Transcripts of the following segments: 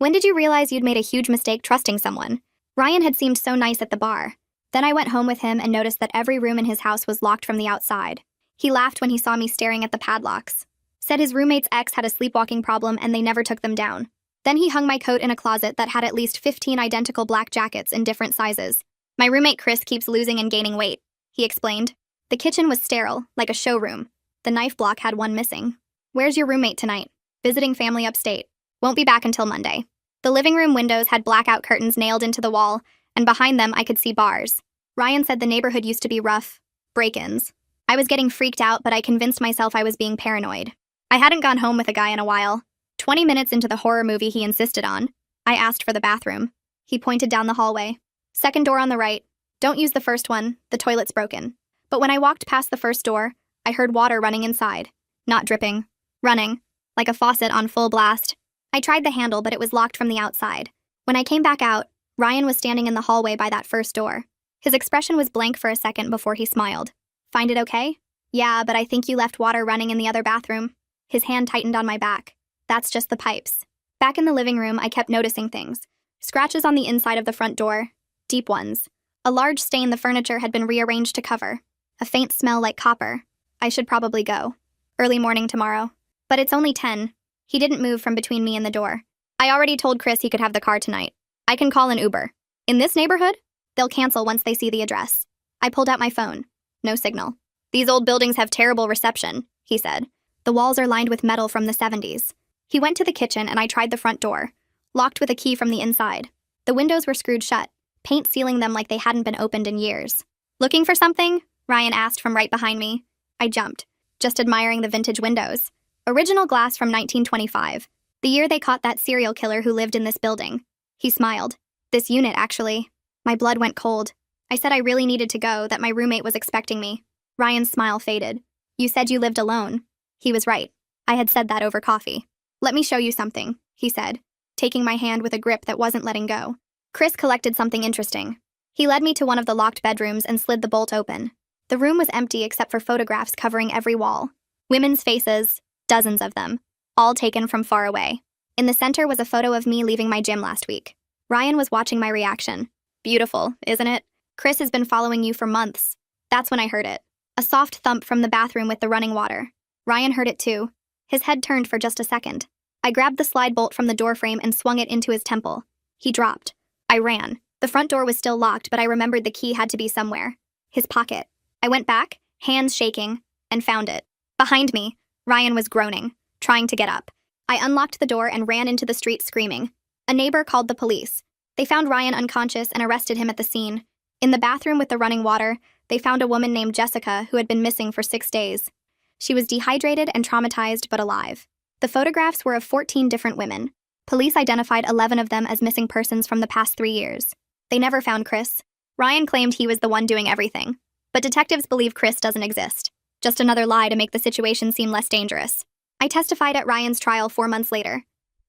When did you realize you'd made a huge mistake trusting someone? Ryan had seemed so nice at the bar. Then I went home with him and noticed that every room in his house was locked from the outside. He laughed when he saw me staring at the padlocks. Said his roommate's ex had a sleepwalking problem and they never took them down. Then he hung my coat in a closet that had at least 15 identical black jackets in different sizes. My roommate Chris keeps losing and gaining weight, he explained. The kitchen was sterile, like a showroom. The knife block had one missing. Where's your roommate tonight? Visiting family upstate. Won't be back until Monday. The living room windows had blackout curtains nailed into the wall, and behind them I could see bars. Ryan said the neighborhood used to be rough. Break-ins. I was getting freaked out, but I convinced myself I was being paranoid. I hadn't gone home with a guy in a while. 20 minutes into the horror movie he insisted on, I asked for the bathroom. He pointed down the hallway. Second door on the right. Don't use the first one, the toilet's broken. But when I walked past the first door, I heard water running inside. Not dripping. Running. Like a faucet on full blast. I tried the handle, but it was locked from the outside. When I came back out, Ryan was standing in the hallway by that first door. His expression was blank for a second before he smiled. Find it okay? Yeah, but I think you left water running in the other bathroom. His hand tightened on my back. That's just the pipes. Back in the living room, I kept noticing things. Scratches on the inside of the front door. Deep ones. A large stain the furniture had been rearranged to cover. A faint smell like copper. I should probably go. Early morning tomorrow. But it's only 10. He didn't move from between me and the door. I already told Chris he could have the car tonight. I can call an Uber. In this neighborhood? They'll cancel once they see the address. I pulled out my phone. No signal. These old buildings have terrible reception, he said. The walls are lined with metal from the 70s. He went to the kitchen and I tried the front door. Locked with a key from the inside. The windows were screwed shut, paint sealing them like they hadn't been opened in years. Looking for something? Ryan asked from right behind me. I jumped, just admiring the vintage windows. Original glass from 1925, the year they caught that serial killer who lived in this building. He smiled. This unit, actually. My blood went cold. I said I really needed to go, that my roommate was expecting me. Ryan's smile faded. You said you lived alone. He was right. I had said that over coffee. Let me show you something, he said, taking my hand with a grip that wasn't letting go. Chris collected something interesting. He led me to one of the locked bedrooms and slid the bolt open. The room was empty except for photographs covering every wall. Women's faces, dozens of them, all taken from far away. In the center was a photo of me leaving my gym last week. Ryan was watching my reaction. Beautiful, isn't it? Chris has been following you for months. That's when I heard it. A soft thump from the bathroom with the running water. Ryan heard it too. His head turned for just a second. I grabbed the slide bolt from the doorframe and swung it into his temple. He dropped. I ran. The front door was still locked, but I remembered the key had to be somewhere. His pocket. I went back, hands shaking, and found it. Behind me, Ryan was groaning, trying to get up. I unlocked the door and ran into the street screaming. A neighbor called the police. They found Ryan unconscious and arrested him at the scene. In the bathroom with the running water, they found a woman named Jessica who had been missing for 6 days. She was dehydrated and traumatized but alive. The photographs were of 14 different women. Police identified 11 of them as missing persons from the past 3 years. They never found Chris. Ryan claimed he was the one doing everything. But detectives believe Chris doesn't exist. Just another lie to make the situation seem less dangerous. I testified at Ryan's trial 4 months later.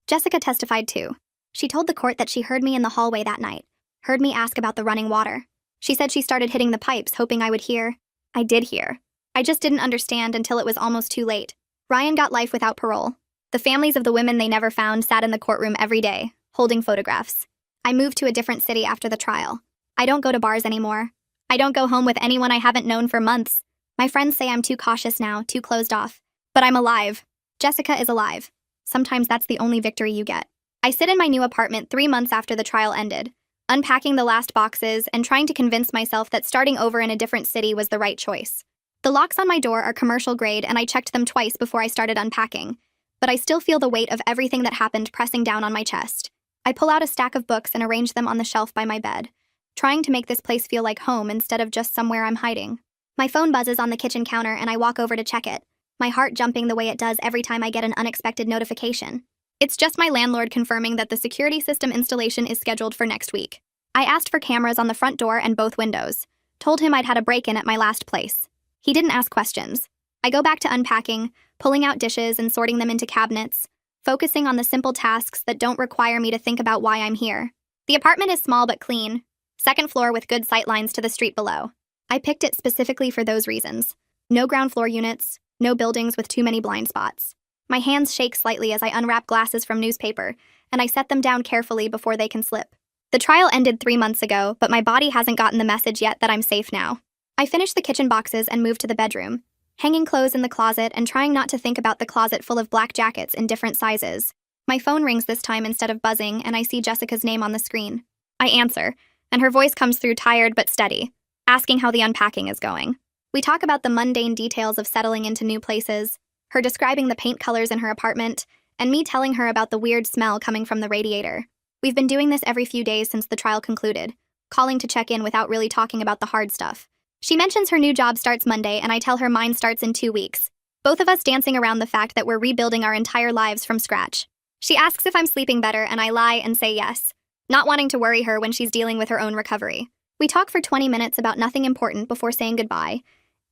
Jessica testified too. She told the court that she heard me in the hallway that night. Heard me ask about the running water. She said she started hitting the pipes, hoping I would hear. I did hear. I just didn't understand until it was almost too late. Ryan got life without parole. The families of the women they never found sat in the courtroom every day, holding photographs. I moved to a different city after the trial. I don't go to bars anymore. I don't go home with anyone I haven't known for months. My friends say I'm too cautious now, too closed off. But I'm alive. Jessica is alive. Sometimes that's the only victory you get. I sit in my new apartment 3 months after the trial ended, unpacking the last boxes and trying to convince myself that starting over in a different city was the right choice. The locks on my door are commercial grade and I checked them twice before I started unpacking. But I still feel the weight of everything that happened pressing down on my chest. I pull out a stack of books and arrange them on the shelf by my bed, trying to make this place feel like home instead of just somewhere I'm hiding. My phone buzzes on the kitchen counter and I walk over to check it, my heart jumping the way it does every time I get an unexpected notification. It's just my landlord confirming that the security system installation is scheduled for next week. I asked for cameras on the front door and both windows, told him I'd had a break-in at my last place. He didn't ask questions. I go back to unpacking, pulling out dishes and sorting them into cabinets, focusing on the simple tasks that don't require me to think about why I'm here. The apartment is small but clean, second floor with good sight lines to the street below. I picked it specifically for those reasons. No ground floor units, no buildings with too many blind spots. My hands shake slightly as I unwrap glasses from newspaper, and I set them down carefully before they can slip. The trial ended 3 months ago, but my body hasn't gotten the message yet that I'm safe now. I finished the kitchen boxes and moved to the bedroom, hanging clothes in the closet and trying not to think about the closet full of black jackets in different sizes. My phone rings this time instead of buzzing, and I see Jessica's name on the screen. I answer, and her voice comes through tired but steady, asking how the unpacking is going. We talk about the mundane details of settling into new places, her describing the paint colors in her apartment, and me telling her about the weird smell coming from the radiator. We've been doing this every few days since the trial concluded, calling to check in without really talking about the hard stuff. She mentions her new job starts Monday, and I tell her mine starts in 2 weeks. Both of us dancing around the fact that we're rebuilding our entire lives from scratch. She asks if I'm sleeping better, and I lie and say yes, not wanting to worry her when she's dealing with her own recovery. We talk for 20 minutes about nothing important before saying goodbye,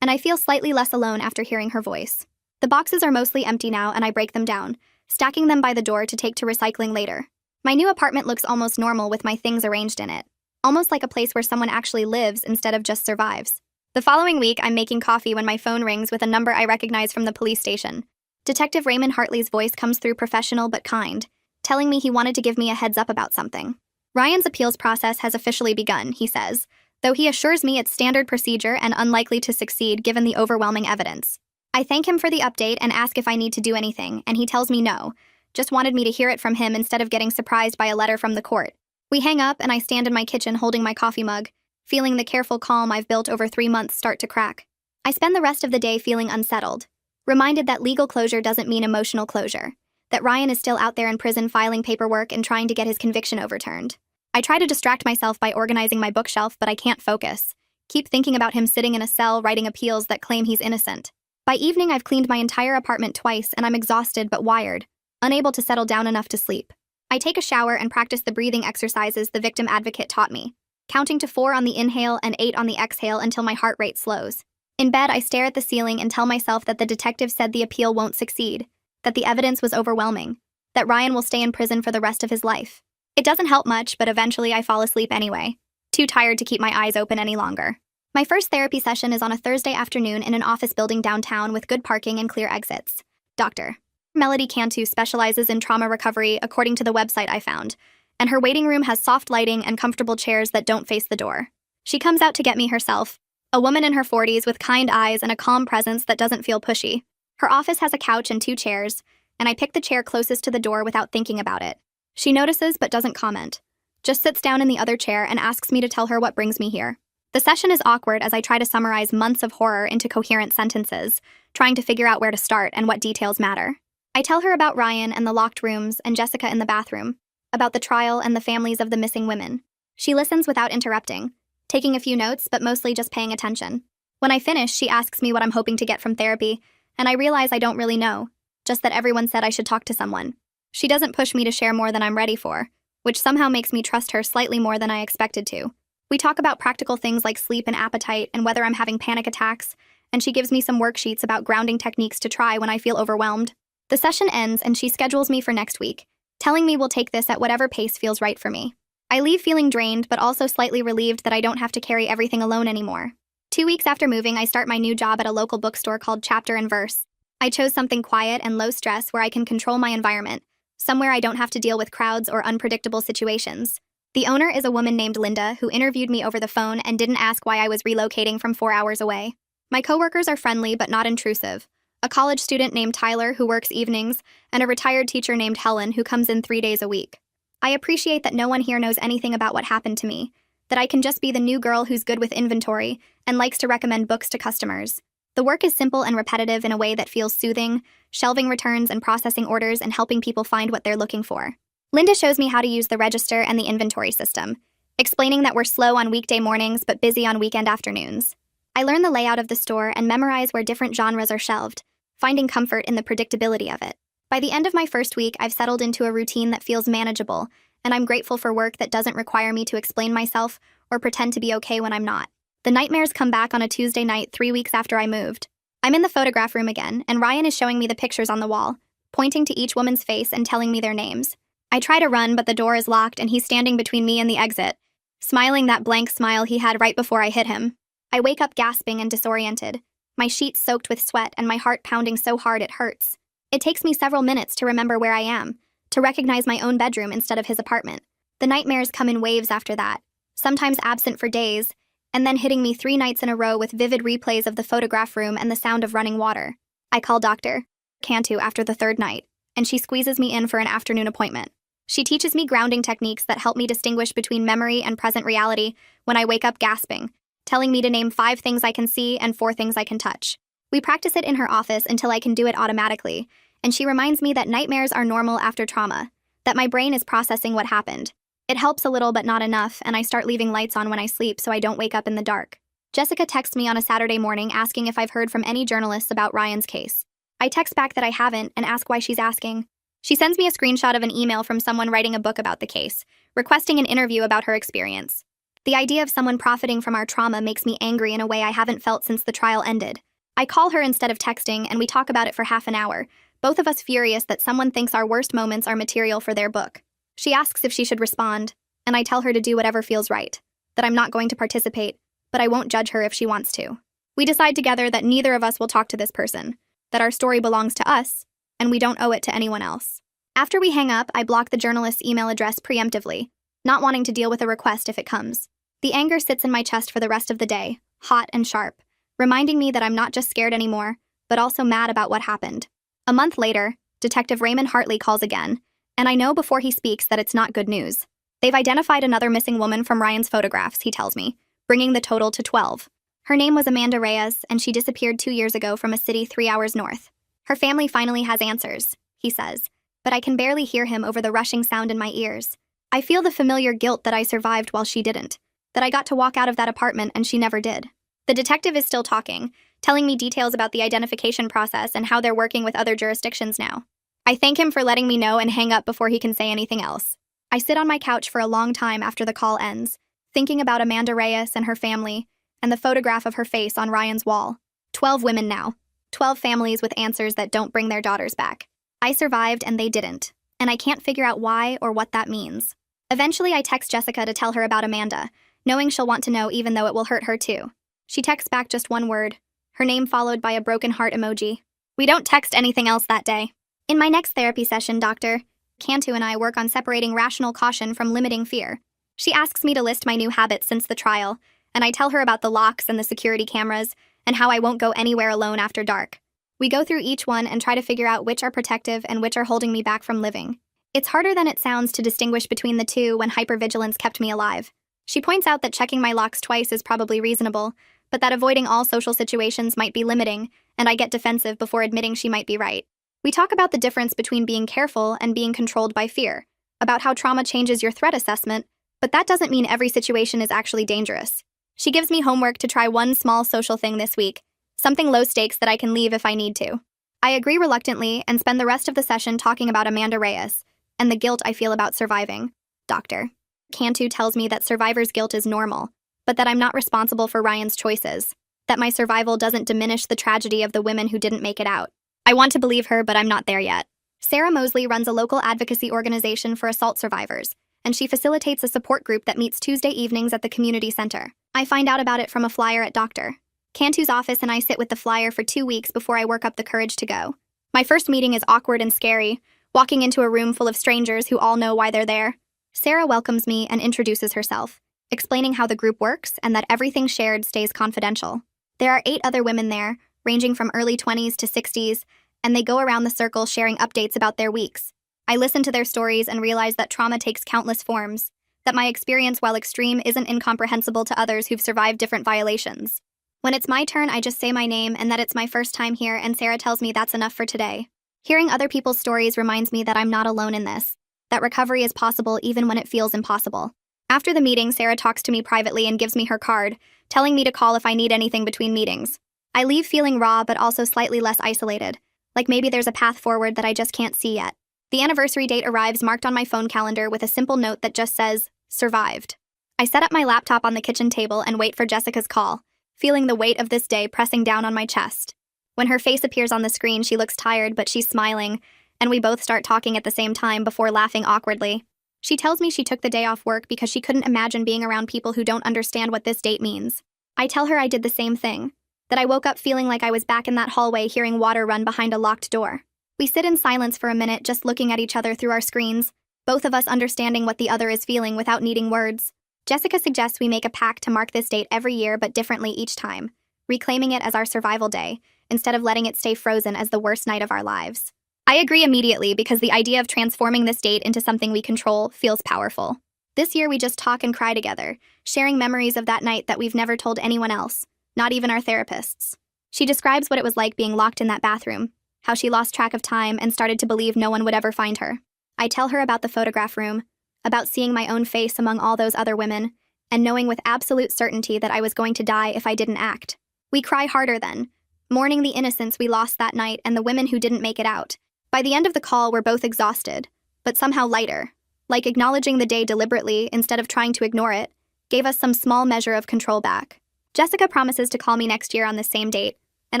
and I feel slightly less alone after hearing her voice. The boxes are mostly empty now, and I break them down, stacking them by the door to take to recycling later. My new apartment looks almost normal with my things arranged in it, almost like a place where someone actually lives instead of just survives. The following week, I'm making coffee when my phone rings with a number I recognize from the police station. Detective Raymond Hartley's voice comes through professional but kind, telling me he wanted to give me a heads up about something. Ryan's appeals process has officially begun, he says, though he assures me it's standard procedure and unlikely to succeed given the overwhelming evidence. I thank him for the update and ask if I need to do anything, and he tells me no, just wanted me to hear it from him instead of getting surprised by a letter from the court. We hang up, and I stand in my kitchen holding my coffee mug, feeling the careful calm I've built over 3 months start to crack. I spend the rest of the day feeling unsettled, reminded that legal closure doesn't mean emotional closure, that Ryan is still out there in prison filing paperwork and trying to get his conviction overturned. I try to distract myself by organizing my bookshelf, but I can't focus. Keep thinking about him sitting in a cell writing appeals that claim he's innocent. By evening, I've cleaned my entire apartment twice, and I'm exhausted but wired, unable to settle down enough to sleep. I take a shower and practice the breathing exercises the victim advocate taught me, counting to 4 on the inhale and 8 on the exhale until my heart rate slows. In bed, I stare at the ceiling and tell myself that the detective said the appeal won't succeed, that the evidence was overwhelming, that Ryan will stay in prison for the rest of his life. It doesn't help much, but eventually I fall asleep anyway, too tired to keep my eyes open any longer. My first therapy session is on a Thursday afternoon in an office building downtown with good parking and clear exits. Dr. Melody Cantu specializes in trauma recovery according to the website I found, and her waiting room has soft lighting and comfortable chairs that don't face the door. She comes out to get me herself, a woman in her 40s with kind eyes and a calm presence that doesn't feel pushy. Her office has a couch and 2 chairs, and I pick the chair closest to the door without thinking about it. She notices but doesn't comment, just sits down in the other chair and asks me to tell her what brings me here. The session is awkward as I try to summarize months of horror into coherent sentences, trying to figure out where to start and what details matter. I tell her about Ryan and the locked rooms and Jessica in the bathroom, about the trial and the families of the missing women. She listens without interrupting, taking a few notes but mostly just paying attention. When I finish, she asks me what I'm hoping to get from therapy, and I realize I don't really know, just that everyone said I should talk to someone. She doesn't push me to share more than I'm ready for, which somehow makes me trust her slightly more than I expected to. We talk about practical things like sleep and appetite and whether I'm having panic attacks, and she gives me some worksheets about grounding techniques to try when I feel overwhelmed. The session ends and she schedules me for next week, telling me we'll take this at whatever pace feels right for me. I leave feeling drained but also slightly relieved that I don't have to carry everything alone anymore. 2 weeks after moving, I start my new job at a local bookstore called Chapter and Verse. I chose something quiet and low stress where I can control my environment, somewhere I don't have to deal with crowds or unpredictable situations. The owner is a woman named Linda who interviewed me over the phone and didn't ask why I was relocating from 4 hours away. My coworkers are friendly but not intrusive. A college student named Tyler who works evenings, and a retired teacher named Helen who comes in 3 days a week. I appreciate that no one here knows anything about what happened to me, that I can just be the new girl who's good with inventory and likes to recommend books to customers. The work is simple and repetitive in a way that feels soothing, shelving returns and processing orders and helping people find what they're looking for. Linda shows me how to use the register and the inventory system, explaining that we're slow on weekday mornings but busy on weekend afternoons. I learn the layout of the store and memorize where different genres are shelved, finding comfort in the predictability of it. By the end of my first week, I've settled into a routine that feels manageable, and I'm grateful for work that doesn't require me to explain myself or pretend to be okay when I'm not. The nightmares come back on a Tuesday night 3 weeks after I moved. I'm in the photograph room again, and Ryan is showing me the pictures on the wall, pointing to each woman's face and telling me their names. I try to run, but the door is locked and he's standing between me and the exit, smiling that blank smile he had right before I hit him. I wake up gasping and disoriented, my sheets soaked with sweat and my heart pounding so hard it hurts. It takes me several minutes to remember where I am, to recognize my own bedroom instead of his apartment. The nightmares come in waves after that, sometimes absent for days, and then hitting me 3 nights in a row with vivid replays of the photograph room and the sound of running water. I call Dr. Cantu after the 3rd night, and she squeezes me in for an afternoon appointment. She teaches me grounding techniques that help me distinguish between memory and present reality when I wake up gasping, telling me to name 5 things I can see and 4 things I can touch. We practice it in her office until I can do it automatically, and she reminds me that nightmares are normal after trauma, that my brain is processing what happened. It helps a little but not enough, and I start leaving lights on when I sleep so I don't wake up in the dark. Jessica texts me on a Saturday morning asking if I've heard from any journalists about Ryan's case. I text back that I haven't and ask why she's asking. She sends me a screenshot of an email from someone writing a book about the case, requesting an interview about her experience. The idea of someone profiting from our trauma makes me angry in a way I haven't felt since the trial ended. I call her instead of texting, and we talk about it for half an hour, both of us furious that someone thinks our worst moments are material for their book. She asks if she should respond, and I tell her to do whatever feels right, that I'm not going to participate, but I won't judge her if she wants to. We decide together that neither of us will talk to this person, that our story belongs to us, and we don't owe it to anyone else. After we hang up, I block the journalist's email address preemptively, not wanting to deal with a request if it comes. The anger sits in my chest for the rest of the day, hot and sharp, reminding me that I'm not just scared anymore, but also mad about what happened. A month later, Detective Raymond Hartley calls again, and I know before he speaks that it's not good news. They've identified another missing woman from Ryan's photographs, he tells me, bringing the total to 12. Her name was Amanda Reyes, and she disappeared 2 years ago from a city 3 hours north. Her family finally has answers, he says, but I can barely hear him over the rushing sound in my ears. I feel the familiar guilt that I survived while she didn't, that I got to walk out of that apartment and she never did. The detective is still talking, telling me details about the identification process and how they're working with other jurisdictions now. I thank him for letting me know and hang up before he can say anything else. I sit on my couch for a long time after the call ends, thinking about Amanda Reyes and her family, and the photograph of her face on Ryan's wall. 12 women now. 12 families with answers that don't bring their daughters back. I survived and they didn't, and I can't figure out why or what that means. Eventually, I text Jessica to tell her about Amanda, knowing she'll want to know even though it will hurt her too. She texts back just one word, her name followed by a broken heart emoji. We don't text anything else that day. In my next therapy session, Dr. Cantu and I work on separating rational caution from limiting fear. She asks me to list my new habits since the trial, and I tell her about the locks and the security cameras, and how I won't go anywhere alone after dark. We go through each one and try to figure out which are protective and which are holding me back from living. It's harder than it sounds to distinguish between the two when hypervigilance kept me alive. She points out that checking my locks twice is probably reasonable, but that avoiding all social situations might be limiting, and I get defensive before admitting she might be right. We talk about the difference between being careful and being controlled by fear, about how trauma changes your threat assessment, but that doesn't mean every situation is actually dangerous. She gives me homework to try one small social thing this week, something low stakes that I can leave if I need to. I agree reluctantly and spend the rest of the session talking about Amanda Reyes and the guilt I feel about surviving. Dr. Cantu tells me that survivor's guilt is normal, but that I'm not responsible for Ryan's choices, that my survival doesn't diminish the tragedy of the women who didn't make it out. I want to believe her, but I'm not there yet. Sarah Mosley runs a local advocacy organization for assault survivors, and she facilitates a support group that meets Tuesday evenings at the community center. I find out about it from a flyer at Dr. Cantu's office, and I sit with the flyer for 2 weeks before I work up the courage to go. My first meeting is awkward and scary, walking into a room full of strangers who all know why they're there. Sarah welcomes me and introduces herself, explaining how the group works and that everything shared stays confidential. There are 8 other women there, ranging from early 20s to 60s, and they go around the circle sharing updates about their weeks. I listen to their stories and realize that trauma takes countless forms, that my experience, while extreme, isn't incomprehensible to others who've survived different violations. When it's my turn, I just say my name and that it's my first time here, and Sarah tells me that's enough for today. Hearing other people's stories reminds me that I'm not alone in this, that recovery is possible even when it feels impossible. After the meeting, Sarah talks to me privately and gives me her card, telling me to call if I need anything between meetings. I leave feeling raw but also slightly less isolated, like maybe there's a path forward that I just can't see yet. The anniversary date arrives marked on my phone calendar with a simple note that just says, "Survived." I set up my laptop on the kitchen table and wait for Jessica's call, feeling the weight of this day pressing down on my chest. When her face appears on the screen, she looks tired, but she's smiling, and we both start talking at the same time before laughing awkwardly. She tells me she took the day off work because she couldn't imagine being around people who don't understand what this date means. I tell her I did the same thing, that I woke up feeling like I was back in that hallway hearing water run behind a locked door. We sit in silence for a minute, just looking at each other through our screens, both of us understanding what the other is feeling without needing words. Jessica suggests we make a pact to mark this date every year but differently each time, reclaiming it as our survival day, instead of letting it stay frozen as the worst night of our lives. I agree immediately because the idea of transforming this date into something we control feels powerful. This year we just talk and cry together, sharing memories of that night that we've never told anyone else, not even our therapists. She describes what it was like being locked in that bathroom, how she lost track of time and started to believe no one would ever find her. I tell her about the photograph room, about seeing my own face among all those other women, and knowing with absolute certainty that I was going to die if I didn't act. We cry harder then, mourning the innocence we lost that night and the women who didn't make it out. By the end of the call, we're both exhausted, but somehow lighter, like acknowledging the day deliberately instead of trying to ignore it, gave us some small measure of control back. Jessica promises to call me next year on the same date, and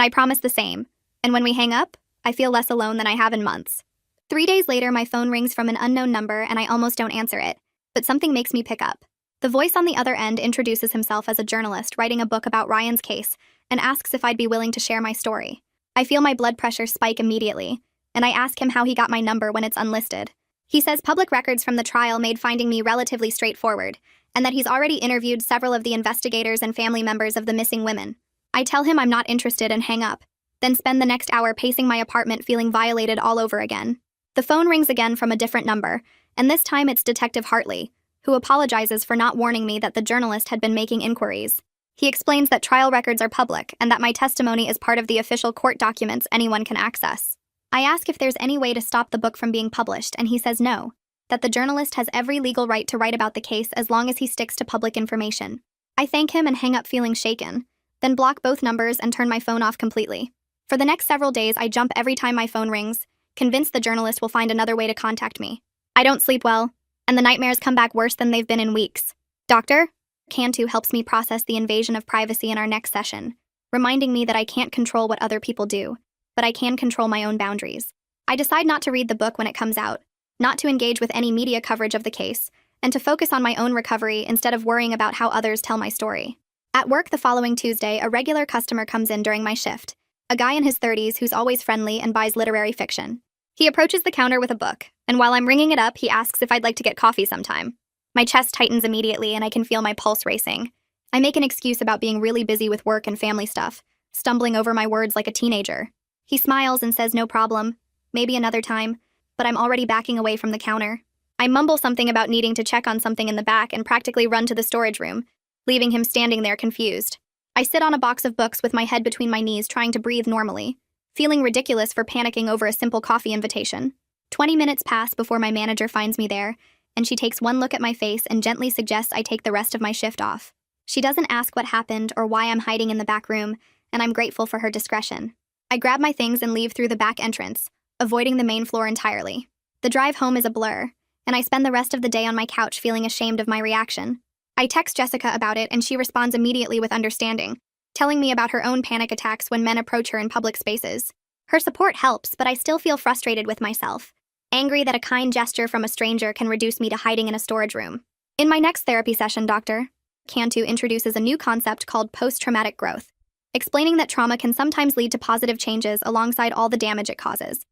I promise the same. And when we hang up, I feel less alone than I have in months. 3 days later, my phone rings from an unknown number and I almost don't answer it, but something makes me pick up. The voice on the other end introduces himself as a journalist writing a book about Ryan's case and asks if I'd be willing to share my story. I feel my blood pressure spike immediately, and I ask him how he got my number when it's unlisted. He says public records from the trial made finding me relatively straightforward, and that he's already interviewed several of the investigators and family members of the missing women. I tell him I'm not interested and hang up, then spend the next hour pacing my apartment feeling violated all over again. The phone rings again from a different number, and this time it's Detective Hartley, who apologizes for not warning me that the journalist had been making inquiries. He explains that trial records are public and that my testimony is part of the official court documents anyone can access. I ask if there's any way to stop the book from being published, and he says no, that the journalist has every legal right to write about the case as long as he sticks to public information. I thank him and hang up feeling shaken, then block both numbers and turn my phone off completely. For the next several days, I jump every time my phone rings, convinced the journalist will find another way to contact me. I don't sleep well, and the nightmares come back worse than they've been in weeks. Dr. Cantu helps me process the invasion of privacy in our next session, reminding me that I can't control what other people do, but I can control my own boundaries. I decide not to read the book when it comes out, not to engage with any media coverage of the case, and to focus on my own recovery instead of worrying about how others tell my story. At work the following Tuesday, a regular customer comes in during my shift, a guy in his 30s who's always friendly and buys literary fiction. He approaches the counter with a book, and while I'm ringing it up, he asks if I'd like to get coffee sometime. My chest tightens immediately and I can feel my pulse racing. I make an excuse about being really busy with work and family stuff, stumbling over my words like a teenager. He smiles and says no problem, maybe another time, but I'm already backing away from the counter. I mumble something about needing to check on something in the back and practically run to the storage room, leaving him standing there confused. I sit on a box of books with my head between my knees trying to breathe normally, feeling ridiculous for panicking over a simple coffee invitation. 20 minutes pass before my manager finds me there, and she takes one look at my face and gently suggests I take the rest of my shift off. She doesn't ask what happened or why I'm hiding in the back room, and I'm grateful for her discretion. I grab my things and leave through the back entrance, avoiding the main floor entirely. The drive home is a blur, and I spend the rest of the day on my couch feeling ashamed of my reaction. I text Jessica about it and she responds immediately with understanding, telling me about her own panic attacks when men approach her in public spaces. Her support helps, but I still feel frustrated with myself, angry that a kind gesture from a stranger can reduce me to hiding in a storage room. In my next therapy session, Dr. Cantu introduces a new concept called post-traumatic growth, explaining that trauma can sometimes lead to positive changes alongside all the damage it causes.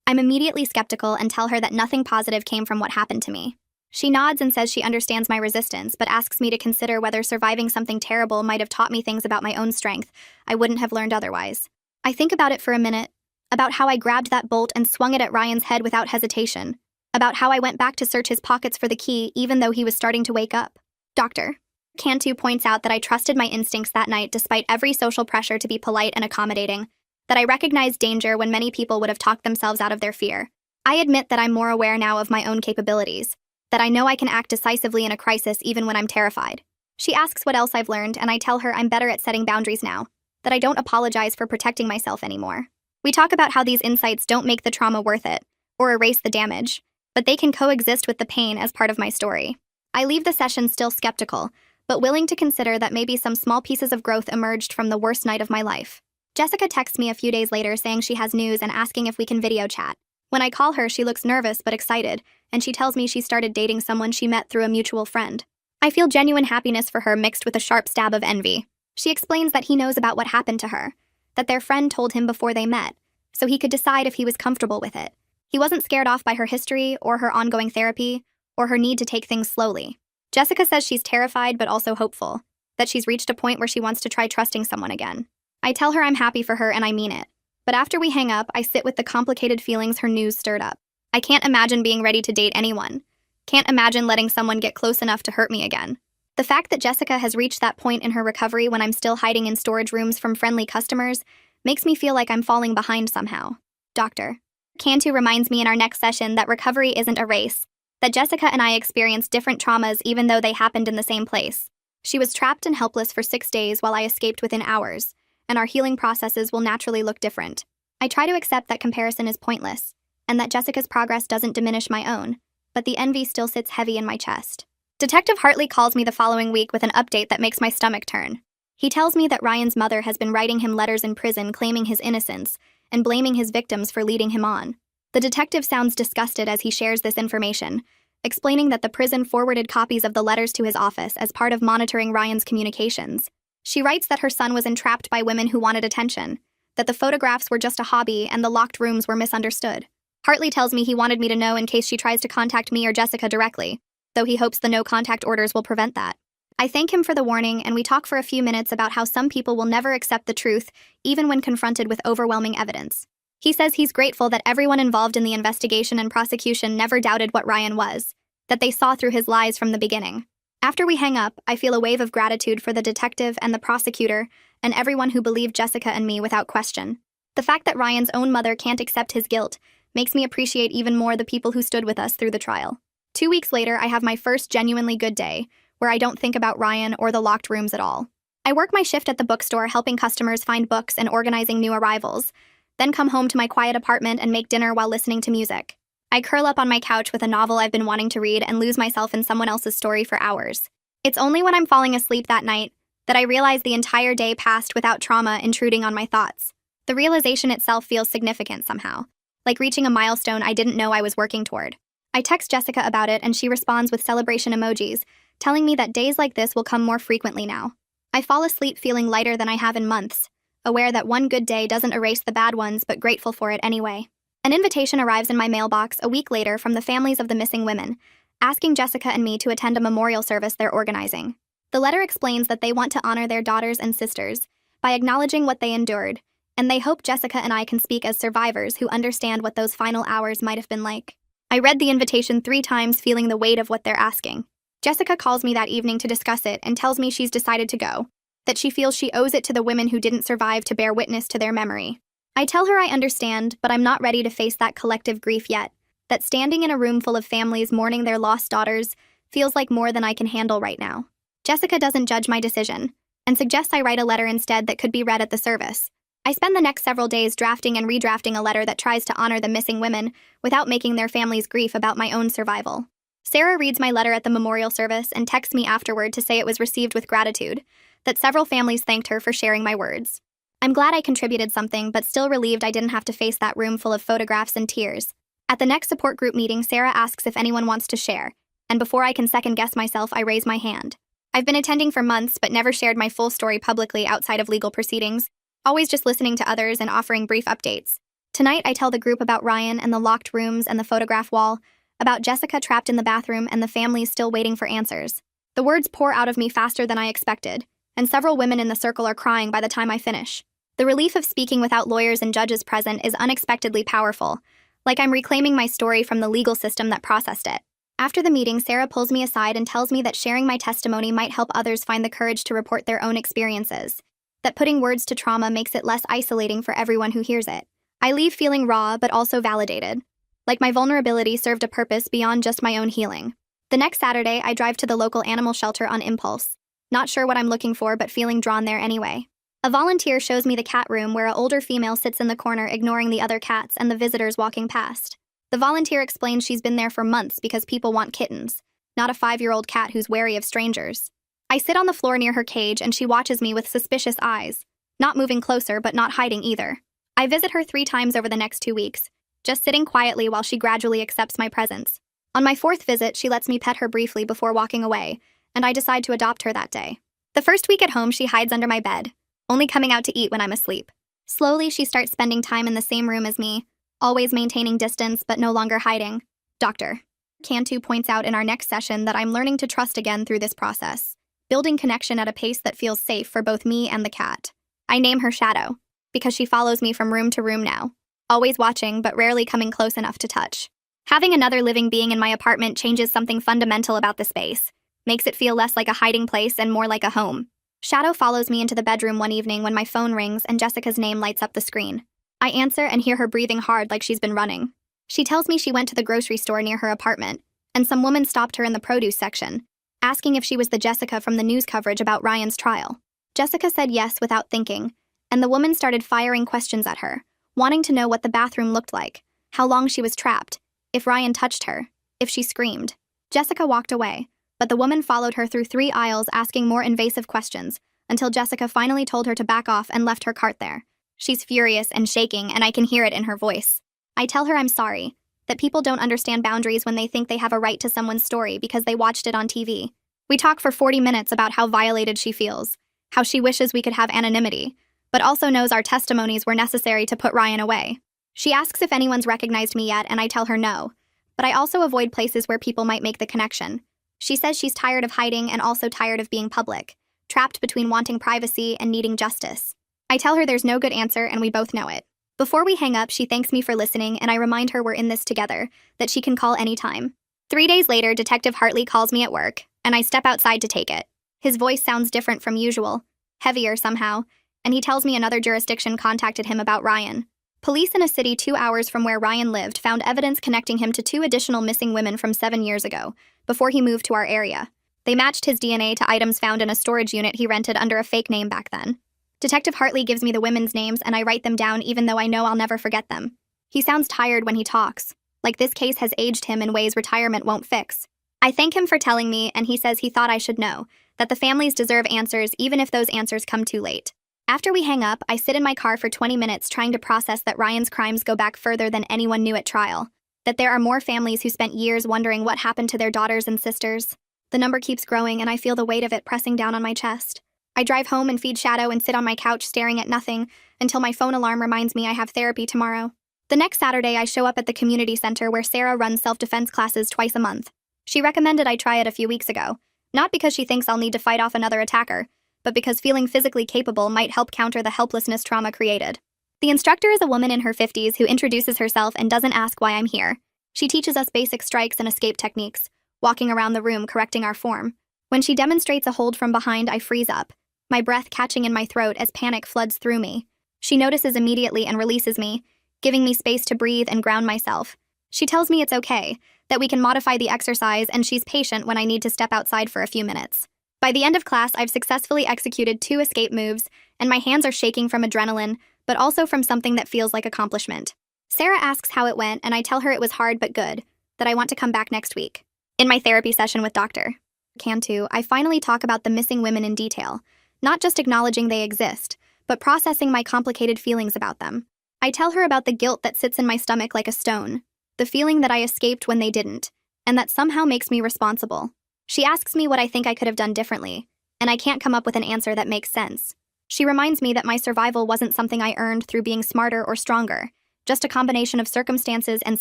I'm immediately skeptical and tell her that nothing positive came from what happened to me. She nods and says she understands my resistance, but asks me to consider whether surviving something terrible might have taught me things about my own strength I wouldn't have learned otherwise. I think about it for a minute, about how I grabbed that bolt and swung it at Ryan's head without hesitation, about how I went back to search his pockets for the key even though he was starting to wake up. Dr. Cantu points out that I trusted my instincts that night despite every social pressure to be polite and accommodating, that I recognized danger when many people would have talked themselves out of their fear. I admit that I'm more aware now of my own capabilities, that I know I can act decisively in a crisis even when I'm terrified. She asks what else I've learned, and I tell her I'm better at setting boundaries now, that I don't apologize for protecting myself anymore. We talk about how these insights don't make the trauma worth it, or erase the damage, but they can coexist with the pain as part of my story. I leave the session still skeptical, but willing to consider that maybe some small pieces of growth emerged from the worst night of my life. Jessica texts me a few days later saying she has news and asking if we can video chat. When I call her, she looks nervous but excited, and she tells me she started dating someone she met through a mutual friend. I feel genuine happiness for her mixed with a sharp stab of envy. She explains that he knows about what happened to her, that their friend told him before they met, so he could decide if he was comfortable with it. He wasn't scared off by her history or her ongoing therapy or her need to take things slowly. Jessica says she's terrified but also hopeful, that she's reached a point where she wants to try trusting someone again. I tell her I'm happy for her and I mean it. But after we hang up, I sit with the complicated feelings her news stirred up. I can't imagine being ready to date anyone. Can't imagine letting someone get close enough to hurt me again. The fact that Jessica has reached that point in her recovery when I'm still hiding in storage rooms from friendly customers makes me feel like I'm falling behind somehow. Dr. Cantu reminds me in our next session that recovery isn't a race, that Jessica and I experienced different traumas even though they happened in the same place. She was trapped and helpless for 6 days while I escaped within hours, and our healing processes will naturally look different. I try to accept that comparison is pointless, and that Jessica's progress doesn't diminish my own, but the envy still sits heavy in my chest. Detective Hartley calls me the following week with an update that makes my stomach turn. He tells me that Ryan's mother has been writing him letters in prison claiming his innocence and blaming his victims for leading him on. The detective sounds disgusted as he shares this information, explaining that the prison forwarded copies of the letters to his office as part of monitoring Ryan's communications. She writes that her son was entrapped by women who wanted attention, that the photographs were just a hobby and the locked rooms were misunderstood. Hartley tells me he wanted me to know in case she tries to contact me or Jessica directly, though he hopes the no-contact orders will prevent that. I thank him for the warning, and we talk for a few minutes about how some people will never accept the truth, even when confronted with overwhelming evidence. He says he's grateful that everyone involved in the investigation and prosecution never doubted what Ryan was, that they saw through his lies from the beginning. After we hang up, I feel a wave of gratitude for the detective and the prosecutor and everyone who believed Jessica and me without question. The fact that Ryan's own mother can't accept his guilt makes me appreciate even more the people who stood with us through the trial. 2 weeks later, I have my first genuinely good day, where I don't think about Ryan or the locked rooms at all. I work my shift at the bookstore helping customers find books and organizing new arrivals, then come home to my quiet apartment and make dinner while listening to music. I curl up on my couch with a novel I've been wanting to read and lose myself in someone else's story for hours. It's only when I'm falling asleep that night that I realize the entire day passed without trauma intruding on my thoughts. The realization itself feels significant somehow, like reaching a milestone I didn't know I was working toward. I text Jessica about it and she responds with celebration emojis, telling me that days like this will come more frequently now. I fall asleep feeling lighter than I have in months, aware that one good day doesn't erase the bad ones but grateful for it anyway. An invitation arrives in my mailbox a week later from the families of the missing women, asking Jessica and me to attend a memorial service they're organizing. The letter explains that they want to honor their daughters and sisters by acknowledging what they endured, and they hope Jessica and I can speak as survivors who understand what those final hours might have been like. I read the invitation 3 times, feeling the weight of what they're asking. Jessica calls me that evening to discuss it and tells me she's decided to go, that she feels she owes it to the women who didn't survive to bear witness to their memory. I tell her I understand, but I'm not ready to face that collective grief yet, that standing in a room full of families mourning their lost daughters feels like more than I can handle right now. Jessica doesn't judge my decision, and suggests I write a letter instead that could be read at the service. I spend the next several days drafting and redrafting a letter that tries to honor the missing women without making their families grief about my own survival. Sarah reads my letter at the memorial service and texts me afterward to say it was received with gratitude, that several families thanked her for sharing my words. I'm glad I contributed something, but still relieved I didn't have to face that room full of photographs and tears. At the next support group meeting, Sarah asks if anyone wants to share, and before I can second-guess myself, I raise my hand. I've been attending for months, but never shared my full story publicly outside of legal proceedings, always just listening to others and offering brief updates. Tonight, I tell the group about Ryan and the locked rooms and the photograph wall, about Jessica trapped in the bathroom and the families still waiting for answers. The words pour out of me faster than I expected, and several women in the circle are crying by the time I finish. The relief of speaking without lawyers and judges present is unexpectedly powerful, like I'm reclaiming my story from the legal system that processed it. After the meeting, Sarah pulls me aside and tells me that sharing my testimony might help others find the courage to report their own experiences, that putting words to trauma makes it less isolating for everyone who hears it. I leave feeling raw but also validated, like my vulnerability served a purpose beyond just my own healing. The next Saturday, I drive to the local animal shelter on impulse, not sure what I'm looking for but feeling drawn there anyway. A volunteer shows me the cat room where an older female sits in the corner ignoring the other cats and the visitors walking past. The volunteer explains she's been there for months because people want kittens, not a 5-year-old cat who's wary of strangers. I sit on the floor near her cage and she watches me with suspicious eyes, not moving closer but not hiding either. I visit her 3 times over the next 2 weeks, just sitting quietly while she gradually accepts my presence. On my 4th visit, she lets me pet her briefly before walking away, and I decide to adopt her that day. The first week at home, she hides under my bed, only coming out to eat when I'm asleep. Slowly, she starts spending time in the same room as me, always maintaining distance but no longer hiding. Dr. Cantu points out in our next session that I'm learning to trust again through this process, building connection at a pace that feels safe for both me and the cat. I name her Shadow, because she follows me from room to room now, always watching but rarely coming close enough to touch. Having another living being in my apartment changes something fundamental about the space, makes it feel less like a hiding place and more like a home. Shadow follows me into the bedroom one evening when my phone rings and Jessica's name lights up the screen. I answer and hear her breathing hard like she's been running. She tells me she went to the grocery store near her apartment, and some woman stopped her in the produce section, asking if she was the Jessica from the news coverage about Ryan's trial. Jessica said yes without thinking, and the woman started firing questions at her, wanting to know what the bathroom looked like, how long she was trapped, if Ryan touched her, if she screamed. Jessica walked away, but the woman followed her through 3 aisles asking more invasive questions, until Jessica finally told her to back off and left her cart there. She's furious and shaking, and I can hear it in her voice. I tell her I'm sorry, that people don't understand boundaries when they think they have a right to someone's story because they watched it on TV. We talk for 40 minutes about how violated she feels, how she wishes we could have anonymity, but also knows our testimonies were necessary to put Ryan away. She asks if anyone's recognized me yet, and I tell her no, but I also avoid places where people might make the connection. She says she's tired of hiding and also tired of being public, trapped between wanting privacy and needing justice. I tell her there's no good answer and we both know it. Before we hang up, she thanks me for listening and I remind her we're in this together, that she can call anytime. 3 days later, Detective Hartley calls me at work, and I step outside to take it. His voice sounds different from usual, heavier somehow, and he tells me another jurisdiction contacted him about Ryan. Police in a city 2 hours from where Ryan lived found evidence connecting him to 2 additional missing women from 7 years ago, before he moved to our area. They matched his DNA to items found in a storage unit he rented under a fake name back then. Detective Hartley gives me the women's names and I write them down even though I know I'll never forget them. He sounds tired when he talks, like this case has aged him in ways retirement won't fix. I thank him for telling me, and he says he thought I should know, that the families deserve answers even if those answers come too late. After we hang up, I sit in my car for 20 minutes trying to process that Ryan's crimes go back further than anyone knew at trial, that there are more families who spent years wondering what happened to their daughters and sisters. The number keeps growing and I feel the weight of it pressing down on my chest. I drive home and feed Shadow and sit on my couch staring at nothing until my phone alarm reminds me I have therapy tomorrow. The next Saturday, I show up at the community center where Sarah runs self-defense classes twice a month. She recommended I try it a few weeks ago, not because she thinks I'll need to fight off another attacker, but because feeling physically capable might help counter the helplessness trauma created. The instructor is a woman in her 50s who introduces herself and doesn't ask why I'm here. She teaches us basic strikes and escape techniques, walking around the room correcting our form. When she demonstrates a hold from behind, I freeze up, my breath catching in my throat as panic floods through me. She notices immediately and releases me, giving me space to breathe and ground myself. She tells me it's okay, that we can modify the exercise, and she's patient when I need to step outside for a few minutes. By the end of class, I've successfully executed 2 escape moves, and my hands are shaking from adrenaline, but also from something that feels like accomplishment. Sarah asks how it went, and I tell her it was hard but good, that I want to come back next week. In my therapy session with Dr. Cantu, I finally talk about the missing women in detail, not just acknowledging they exist, but processing my complicated feelings about them. I tell her about the guilt that sits in my stomach like a stone, the feeling that I escaped when they didn't, and that somehow makes me responsible. She asks me what I think I could have done differently, and I can't come up with an answer that makes sense. She reminds me that my survival wasn't something I earned through being smarter or stronger, just a combination of circumstances and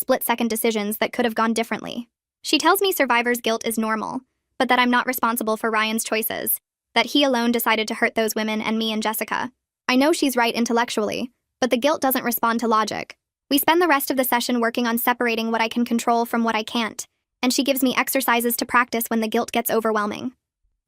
split-second decisions that could have gone differently. She tells me survivor's guilt is normal, but that I'm not responsible for Ryan's choices, that he alone decided to hurt those women and me and Jessica. I know she's right intellectually, but the guilt doesn't respond to logic. We spend the rest of the session working on separating what I can control from what I can't, and she gives me exercises to practice when the guilt gets overwhelming.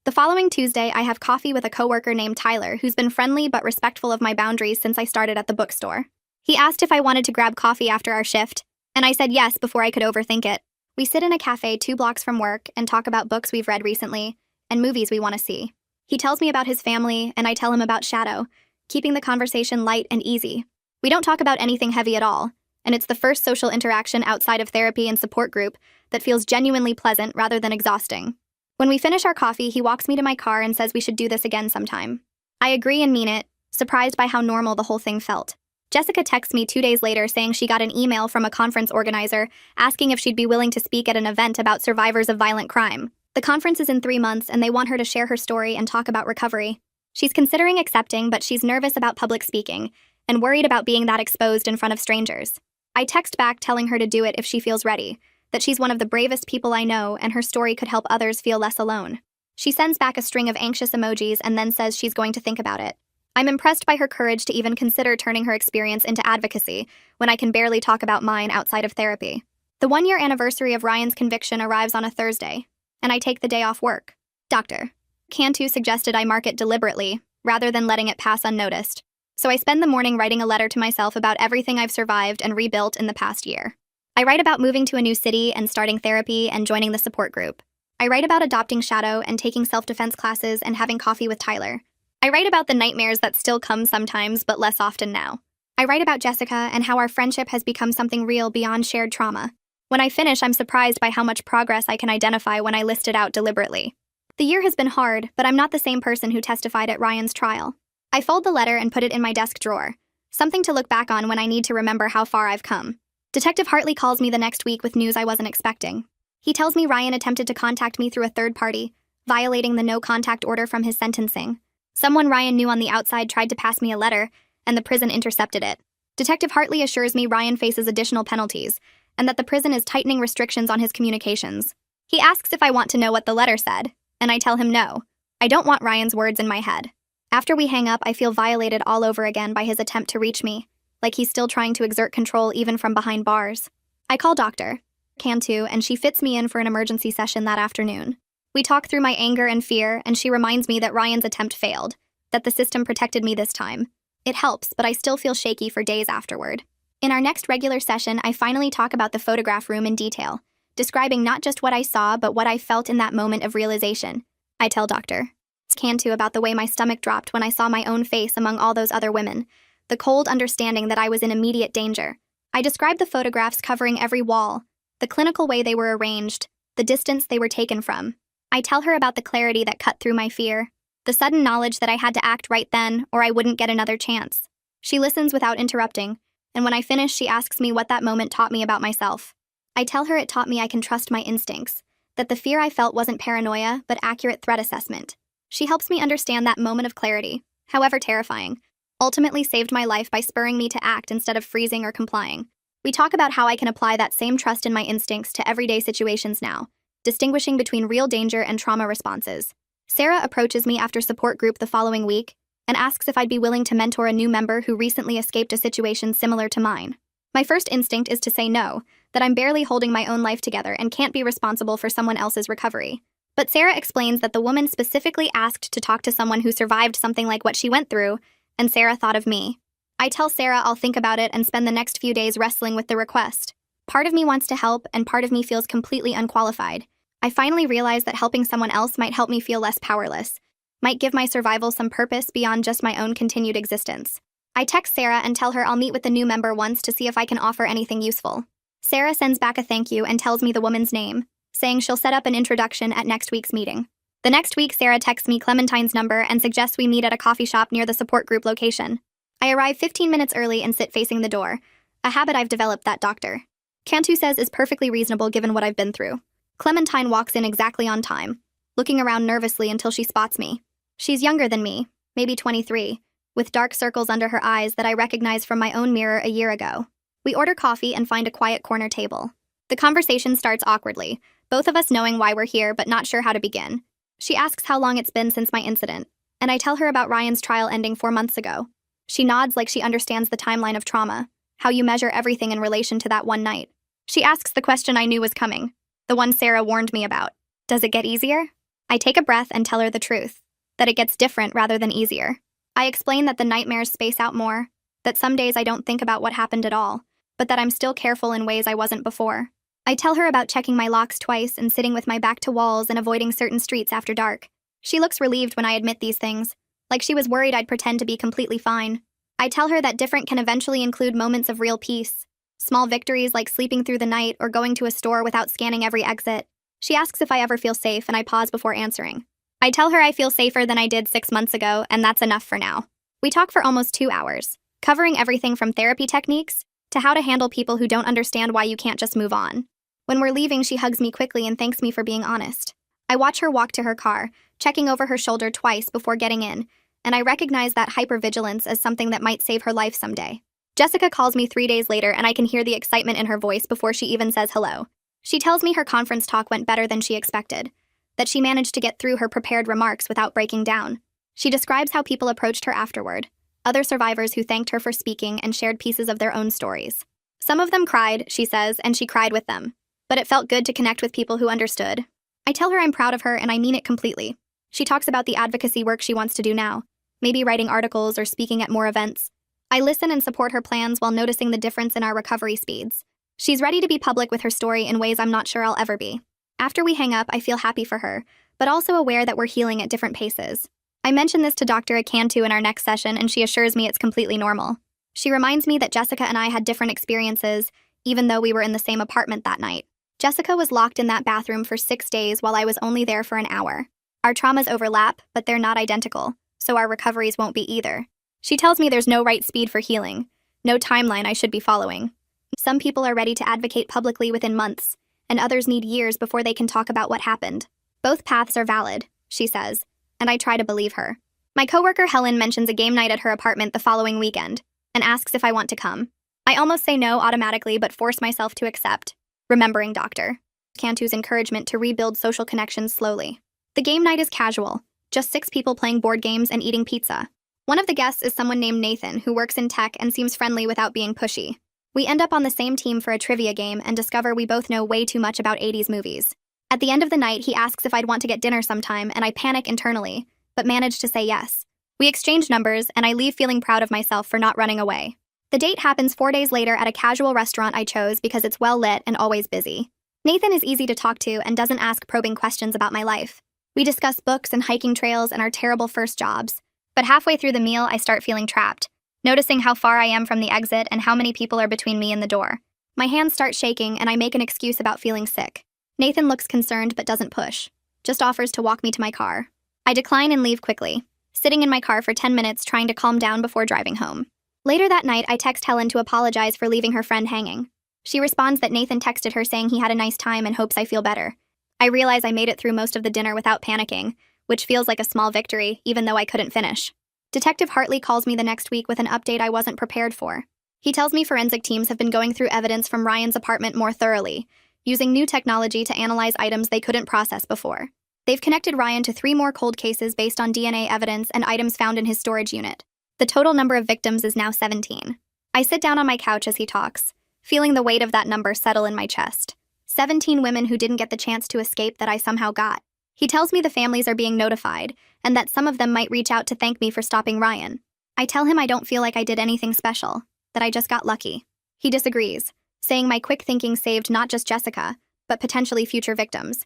The following Tuesday, I have coffee with a coworker named Tyler who's been friendly but respectful of my boundaries since I started at the bookstore. He asked if I wanted to grab coffee after our shift, and I said yes before I could overthink it. We sit in a cafe 2 blocks from work and talk about books we've read recently and movies we want to see. He tells me about his family, and I tell him about Shadow, keeping the conversation light and easy. We don't talk about anything heavy at all, and it's the first social interaction outside of therapy and support group that feels genuinely pleasant rather than exhausting. When we finish our coffee, he walks me to my car and says we should do this again sometime. I agree and mean it, surprised by how normal the whole thing felt. Jessica texts me 2 days later saying she got an email from a conference organizer asking if she'd be willing to speak at an event about survivors of violent crime. The conference is in 3 months and they want her to share her story and talk about recovery. She's considering accepting, but she's nervous about public speaking, and worried about being that exposed in front of strangers. I text back telling her to do it if she feels ready, that she's one of the bravest people I know and her story could help others feel less alone. She sends back a string of anxious emojis and then says she's going to think about it. I'm impressed by her courage to even consider turning her experience into advocacy when I can barely talk about mine outside of therapy. The 1-year anniversary of Ryan's conviction arrives on a Thursday, and I take the day off work. Dr. Cantu suggested I mark it deliberately, rather than letting it pass unnoticed. So I spend the morning writing a letter to myself about everything I've survived and rebuilt in the past year. I write about moving to a new city and starting therapy and joining the support group. I write about adopting Shadow and taking self-defense classes and having coffee with Tyler. I write about the nightmares that still come sometimes, but less often now. I write about Jessica and how our friendship has become something real beyond shared trauma. When I finish, I'm surprised by how much progress I can identify when I list it out deliberately. The year has been hard, but I'm not the same person who testified at Ryan's trial. I fold the letter and put it in my desk drawer, something to look back on when I need to remember how far I've come. Detective Hartley calls me the next week with news I wasn't expecting. He tells me Ryan attempted to contact me through a third party, violating the no-contact order from his sentencing. Someone Ryan knew on the outside tried to pass me a letter, and the prison intercepted it. Detective Hartley assures me Ryan faces additional penalties, and that the prison is tightening restrictions on his communications. He asks if I want to know what the letter said, and I tell him no. I don't want Ryan's words in my head. After we hang up, I feel violated all over again by his attempt to reach me, like he's still trying to exert control even from behind bars. I call Dr. Cantu, and she fits me in for an emergency session that afternoon. We talk through my anger and fear, and she reminds me that Ryan's attempt failed, that the system protected me this time. It helps, but I still feel shaky for days afterward. In our next regular session, I finally talk about the photograph room in detail, describing not just what I saw, but what I felt in that moment of realization. I tell Dr. Cantu about the way my stomach dropped when I saw my own face among all those other women, the cold understanding that I was in immediate danger. I describe the photographs covering every wall, the clinical way they were arranged, the distance they were taken from. I tell her about the clarity that cut through my fear, the sudden knowledge that I had to act right then or I wouldn't get another chance. She listens without interrupting, and when I finish, she asks me what that moment taught me about myself. I tell her it taught me I can trust my instincts, that the fear I felt wasn't paranoia, but accurate threat assessment. She helps me understand that moment of clarity, however terrifying, ultimately saved my life by spurring me to act instead of freezing or complying. We talk about how I can apply that same trust in my instincts to everyday situations now, distinguishing between real danger and trauma responses. Sarah approaches me after support group the following week and asks if I'd be willing to mentor a new member who recently escaped a situation similar to mine. My first instinct is to say no, that I'm barely holding my own life together and can't be responsible for someone else's recovery. But Sarah explains that the woman specifically asked to talk to someone who survived something like what she went through, and Sarah thought of me. I tell Sarah I'll think about it and spend the next few days wrestling with the request. Part of me wants to help, and part of me feels completely unqualified. I finally realize that helping someone else might help me feel less powerless, might give my survival some purpose beyond just my own continued existence. I text Sarah and tell her I'll meet with the new member once to see if I can offer anything useful. Sarah sends back a thank you and tells me the woman's name, saying she'll set up an introduction at next week's meeting. The next week, Sarah texts me Clementine's number and suggests we meet at a coffee shop near the support group location. I arrive 15 minutes early and sit facing the door, a habit I've developed that Dr. Cantu says is perfectly reasonable given what I've been through. Clementine walks in exactly on time, looking around nervously until she spots me. She's younger than me, maybe 23, with dark circles under her eyes that I recognize from my own mirror a year ago. We order coffee and find a quiet corner table. The conversation starts awkwardly, both of us knowing why we're here but not sure how to begin. She asks how long it's been since my incident, and I tell her about Ryan's trial ending 4 months ago. She nods like she understands the timeline of trauma, how you measure everything in relation to that one night. She asks the question I knew was coming, the one Sarah warned me about. Does it get easier? I take a breath and tell her the truth, that it gets different rather than easier. I explain that the nightmares space out more, that some days I don't think about what happened at all, but that I'm still careful in ways I wasn't before. I tell her about checking my locks twice and sitting with my back to walls and avoiding certain streets after dark. She looks relieved when I admit these things, like she was worried I'd pretend to be completely fine. I tell her that different can eventually include moments of real peace, small victories like sleeping through the night or going to a store without scanning every exit. She asks if I ever feel safe, and I pause before answering. I tell her I feel safer than I did 6 months ago, and that's enough for now. We talk for almost 2 hours, covering everything from therapy techniques to how to handle people who don't understand why you can't just move on. When we're leaving, she hugs me quickly and thanks me for being honest. I watch her walk to her car, checking over her shoulder twice before getting in, and I recognize that hypervigilance as something that might save her life someday. Jessica calls me 3 days later, and I can hear the excitement in her voice before she even says hello. She tells me her conference talk went better than she expected, that she managed to get through her prepared remarks without breaking down. She describes how people approached her afterward, other survivors who thanked her for speaking and shared pieces of their own stories. Some of them cried, she says, and she cried with them. But it felt good to connect with people who understood. I tell her I'm proud of her, and I mean it completely. She talks about the advocacy work she wants to do now, maybe writing articles or speaking at more events. I listen and support her plans while noticing the difference in our recovery speeds. She's ready to be public with her story in ways I'm not sure I'll ever be. After we hang up, I feel happy for her, but also aware that we're healing at different paces. I mention this to Dr. Akantu in our next session, and she assures me it's completely normal. She reminds me that Jessica and I had different experiences, even though we were in the same apartment that night. Jessica was locked in that bathroom for 6 days while I was only there for an hour. Our traumas overlap, but they're not identical, so our recoveries won't be either. She tells me there's no right speed for healing, no timeline I should be following. Some people are ready to advocate publicly within months, and others need years before they can talk about what happened. Both paths are valid, she says, and I try to believe her. My coworker Helen mentions a game night at her apartment the following weekend, and asks if I want to come. I almost say no automatically, but force myself to accept, remembering Dr. Cantu's encouragement to rebuild social connections slowly. The game night is casual, just 6 people playing board games and eating pizza. One of the guests is someone named Nathan, who works in tech and seems friendly without being pushy. We end up on the same team for a trivia game and discover we both know way too much about 80s movies. At the end of the night, he asks if I'd want to get dinner sometime, and I panic internally, but manage to say yes. We exchange numbers, and I leave feeling proud of myself for not running away. The date happens 4 days later at a casual restaurant I chose because it's well lit and always busy. Nathan is easy to talk to and doesn't ask probing questions about my life. We discuss books and hiking trails and our terrible first jobs. But halfway through the meal, I start feeling trapped, noticing how far I am from the exit and how many people are between me and the door. My hands start shaking, and I make an excuse about feeling sick. Nathan looks concerned but doesn't push, just offers to walk me to my car. I decline and leave quickly, sitting in my car for 10 minutes trying to calm down before driving home. Later that night, I text Helen to apologize for leaving her friend hanging. She responds that Nathan texted her saying he had a nice time and hopes I feel better. I realize I made it through most of the dinner without panicking, which feels like a small victory, even though I couldn't finish. Detective Hartley calls me the next week with an update I wasn't prepared for. He tells me forensic teams have been going through evidence from Ryan's apartment more thoroughly, using new technology to analyze items they couldn't process before. They've connected Ryan to 3 more cold cases based on DNA evidence and items found in his storage unit. The total number of victims is now 17. I sit down on my couch as he talks, feeling the weight of that number settle in my chest. 17 women who didn't get the chance to escape that I somehow got. He tells me the families are being notified, and that some of them might reach out to thank me for stopping Ryan. I tell him I don't feel like I did anything special, that I just got lucky. He disagrees, saying my quick thinking saved not just Jessica, but potentially future victims.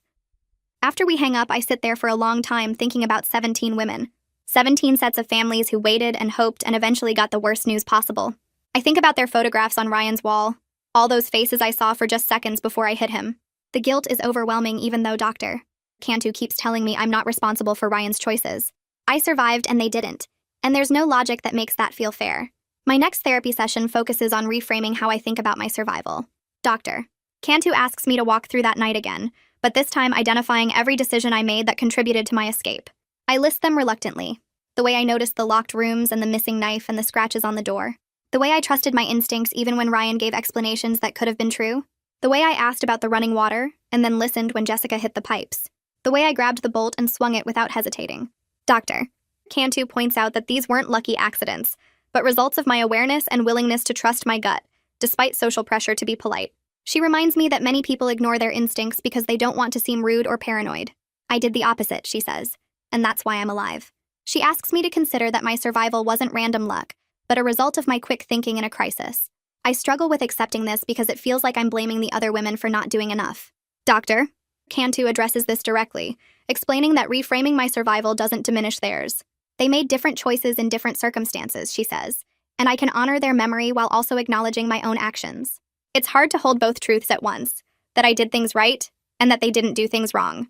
After we hang up, I sit there for a long time thinking about 17 women. 17 sets of families who waited and hoped and eventually got the worst news possible. I think about their photographs on Ryan's wall, all those faces I saw for just seconds before I hit him. The guilt is overwhelming, even though Dr. Cantu keeps telling me I'm not responsible for Ryan's choices. I survived and they didn't, and there's no logic that makes that feel fair. My next therapy session focuses on reframing how I think about my survival. Dr. Cantu asks me to walk through that night again, but this time identifying every decision I made that contributed to my escape. I list them reluctantly. The way I noticed the locked rooms and the missing knife and the scratches on the door. The way I trusted my instincts even when Ryan gave explanations that could have been true. The way I asked about the running water and then listened when Jessica hit the pipes. The way I grabbed the bolt and swung it without hesitating. Dr. Cantu points out that these weren't lucky accidents, but results of my awareness and willingness to trust my gut, despite social pressure to be polite. She reminds me that many people ignore their instincts because they don't want to seem rude or paranoid. I did the opposite, she says, and that's why I'm alive. She asks me to consider that my survival wasn't random luck, but a result of my quick thinking in a crisis. I struggle with accepting this because it feels like I'm blaming the other women for not doing enough. Dr. Cantu addresses this directly, explaining that reframing my survival doesn't diminish theirs. They made different choices in different circumstances, she says, and I can honor their memory while also acknowledging my own actions. It's hard to hold both truths at once, that I did things right and that they didn't do things wrong.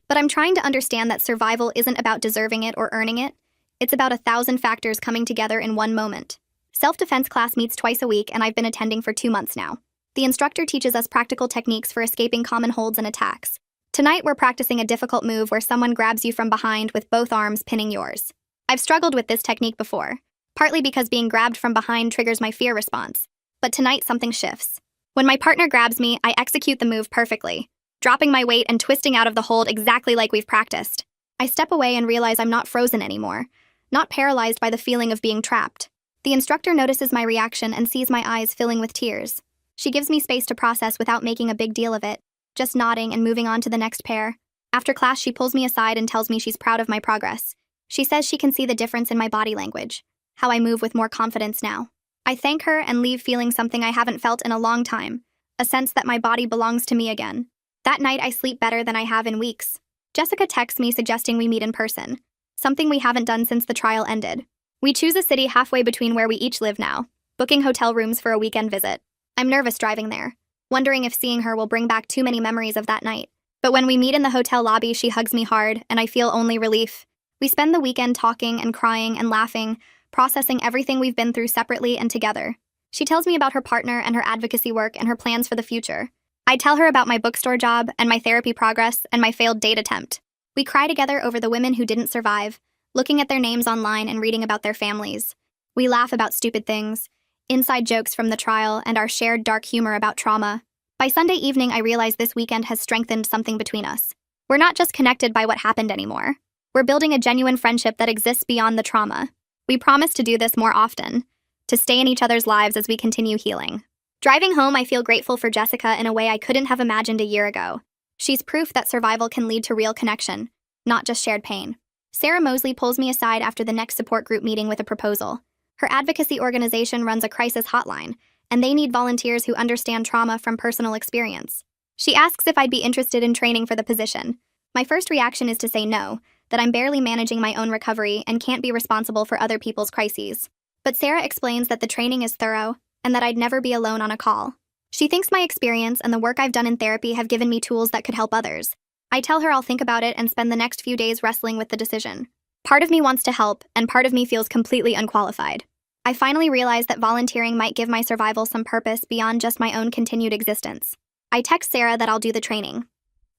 But I'm trying to understand that survival isn't about deserving it or earning it. It's about 1,000 factors coming together in one moment. Self-defense class meets twice a week, and I've been attending for 2 months now. The instructor teaches us practical techniques for escaping common holds and attacks. Tonight, we're practicing a difficult move where someone grabs you from behind with both arms pinning yours. I've struggled with this technique before, partly because being grabbed from behind triggers my fear response. But tonight something shifts. When my partner grabs me, I execute the move perfectly, dropping my weight and twisting out of the hold exactly like we've practiced. I step away and realize I'm not frozen anymore, not paralyzed by the feeling of being trapped. The instructor notices my reaction and sees my eyes filling with tears. She gives me space to process without making a big deal of it, just nodding and moving on to the next pair. After class, she pulls me aside and tells me she's proud of my progress. She says she can see the difference in my body language, how I move with more confidence now. I thank her and leave feeling something I haven't felt in a long time, a sense that my body belongs to me again. That night, I sleep better than I have in weeks. Jessica texts me suggesting we meet in person, something we haven't done since the trial ended. We choose a city halfway between where we each live now, booking hotel rooms for a weekend visit. I'm nervous driving there, wondering if seeing her will bring back too many memories of that night. But when we meet in the hotel lobby, she hugs me hard, and I feel only relief. We spend the weekend talking and crying and laughing, processing everything we've been through separately and together. She tells me about her partner and her advocacy work and her plans for the future. I tell her about my bookstore job and my therapy progress and my failed date attempt. We cry together over the women who didn't survive, looking at their names online and reading about their families. We laugh about stupid things, inside jokes from the trial, and our shared dark humor about trauma. By Sunday evening, I realize this weekend has strengthened something between us. We're not just connected by what happened anymore. We're building a genuine friendship that exists beyond the trauma. We promise to do this more often, to stay in each other's lives as we continue healing. Driving home, I feel grateful for Jessica in a way I couldn't have imagined a year ago. She's proof that survival can lead to real connection, not just shared pain. Sarah Mosley pulls me aside after the next support group meeting with a proposal. Her advocacy organization runs a crisis hotline, and they need volunteers who understand trauma from personal experience. She asks if I'd be interested in training for the position. My first reaction is to say no, that I'm barely managing my own recovery and can't be responsible for other people's crises. But Sarah explains that the training is thorough and that I'd never be alone on a call. She thinks my experience and the work I've done in therapy have given me tools that could help others. I tell her I'll think about it and spend the next few days wrestling with the decision. Part of me wants to help, and part of me feels completely unqualified. I finally realize that volunteering might give my survival some purpose beyond just my own continued existence. I text Sarah that I'll do the training.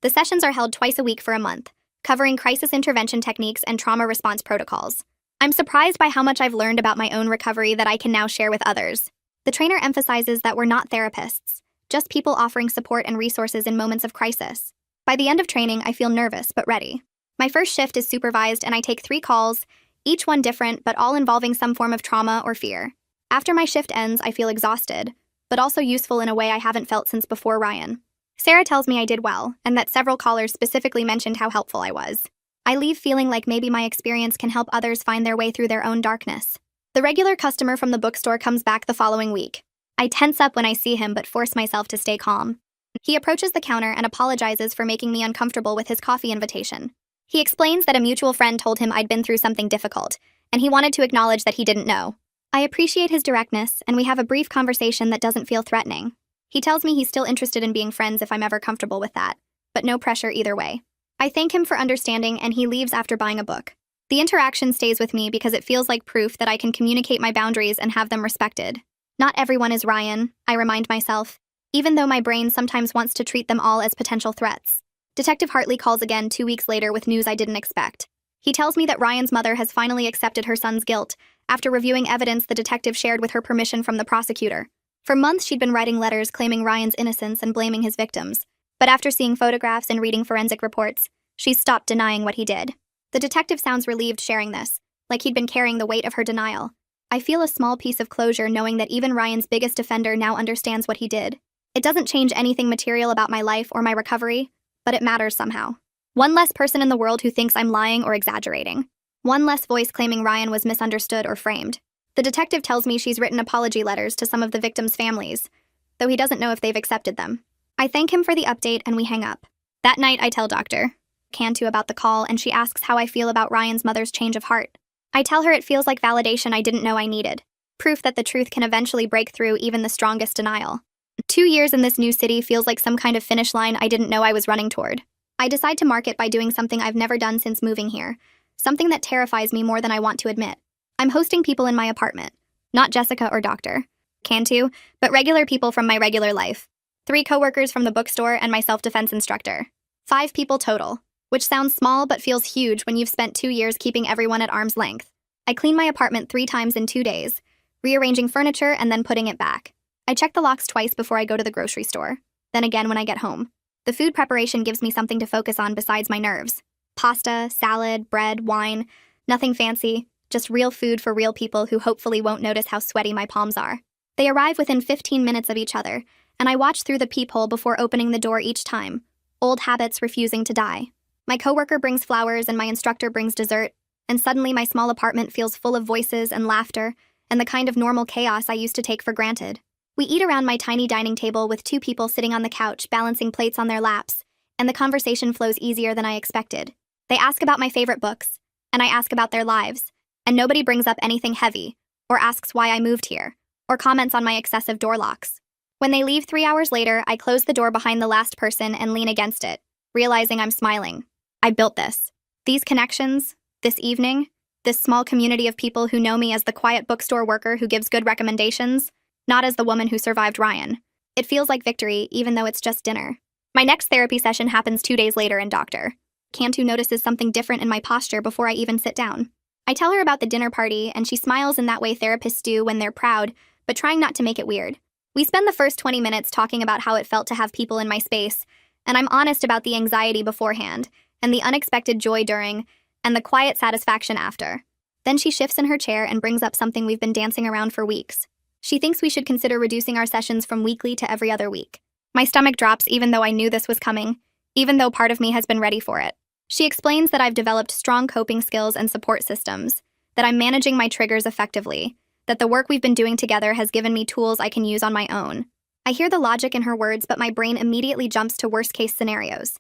The sessions are held twice a week for a month, covering crisis intervention techniques and trauma response protocols. I'm surprised by how much I've learned about my own recovery that I can now share with others. The trainer emphasizes that we're not therapists, just people offering support and resources in moments of crisis. By the end of training, I feel nervous but ready. My first shift is supervised and I take 3 calls, each one different but all involving some form of trauma or fear. After my shift ends, I feel exhausted, but also useful in a way I haven't felt since before Ryan. Sarah tells me I did well, and that several callers specifically mentioned how helpful I was. I leave feeling like maybe my experience can help others find their way through their own darkness. The regular customer from the bookstore comes back the following week. I tense up when I see him but force myself to stay calm. He approaches the counter and apologizes for making me uncomfortable with his coffee invitation. He explains that a mutual friend told him I'd been through something difficult, and he wanted to acknowledge that he didn't know. I appreciate his directness, and we have a brief conversation that doesn't feel threatening. He tells me he's still interested in being friends if I'm ever comfortable with that, but no pressure either way. I thank him for understanding, and he leaves after buying a book. The interaction stays with me because it feels like proof that I can communicate my boundaries and have them respected. Not everyone is Ryan, I remind myself, even though my brain sometimes wants to treat them all as potential threats. Detective Hartley calls again 2 weeks later with news I didn't expect. He tells me that Ryan's mother has finally accepted her son's guilt after reviewing evidence the detective shared with her permission from the prosecutor. For months, she'd been writing letters claiming Ryan's innocence and blaming his victims. But after seeing photographs and reading forensic reports, she's stopped denying what he did. The detective sounds relieved sharing this, like he'd been carrying the weight of her denial. I feel a small piece of closure knowing that even Ryan's biggest offender now understands what he did. It doesn't change anything material about my life or my recovery, but it matters somehow. One less person in the world who thinks I'm lying or exaggerating. One less voice claiming Ryan was misunderstood or framed. The detective tells me she's written apology letters to some of the victims' families, though he doesn't know if they've accepted them. I thank him for the update and we hang up. That night, I tell Dr. Cantu about the call, and she asks how I feel about Ryan's mother's change of heart. I tell her it feels like validation I didn't know I needed. Proof that the truth can eventually break through even the strongest denial. 2 years in this new city feels like some kind of finish line I didn't know I was running toward. I decide to mark it by doing something I've never done since moving here. Something that terrifies me more than I want to admit. I'm hosting people in my apartment. Not Jessica or Dr. Cantu, but regular people from my regular life. 3 coworkers from the bookstore and my self-defense instructor. 5 people total, which sounds small but feels huge when you've spent 2 years keeping everyone at arm's length. I clean my apartment 3 times in 2 days, rearranging furniture and then putting it back. I check the locks twice before I go to the grocery store, then again when I get home. The food preparation gives me something to focus on besides my nerves. Pasta, salad, bread, wine, nothing fancy, just real food for real people who hopefully won't notice how sweaty my palms are. They arrive within 15 minutes of each other, and I watch through the peephole before opening the door each time, old habits refusing to die. My coworker brings flowers and my instructor brings dessert, and suddenly my small apartment feels full of voices and laughter, and the kind of normal chaos I used to take for granted. We eat around my tiny dining table with 2 people sitting on the couch balancing plates on their laps, and the conversation flows easier than I expected. They ask about my favorite books, and I ask about their lives, and nobody brings up anything heavy, or asks why I moved here, or comments on my excessive door locks. When they leave 3 hours later, I close the door behind the last person and lean against it, realizing I'm smiling. I built this. These connections, this evening, this small community of people who know me as the quiet bookstore worker who gives good recommendations, not as the woman who survived Ryan. It feels like victory, even though it's just dinner. My next therapy session happens 2 days later in Dr. Cantu notices something different in my posture before I even sit down. I tell her about the dinner party, and she smiles in that way therapists do when they're proud, but trying not to make it weird. We spend the first 20 minutes talking about how it felt to have people in my space, and I'm honest about the anxiety beforehand, and the unexpected joy during, and the quiet satisfaction after. Then she shifts in her chair and brings up something we've been dancing around for weeks. She thinks we should consider reducing our sessions from weekly to every other week. My stomach drops even though I knew this was coming, even though part of me has been ready for it. She explains that I've developed strong coping skills and support systems, that I'm managing my triggers effectively, that the work we've been doing together has given me tools I can use on my own. I hear the logic in her words, but my brain immediately jumps to worst-case scenarios.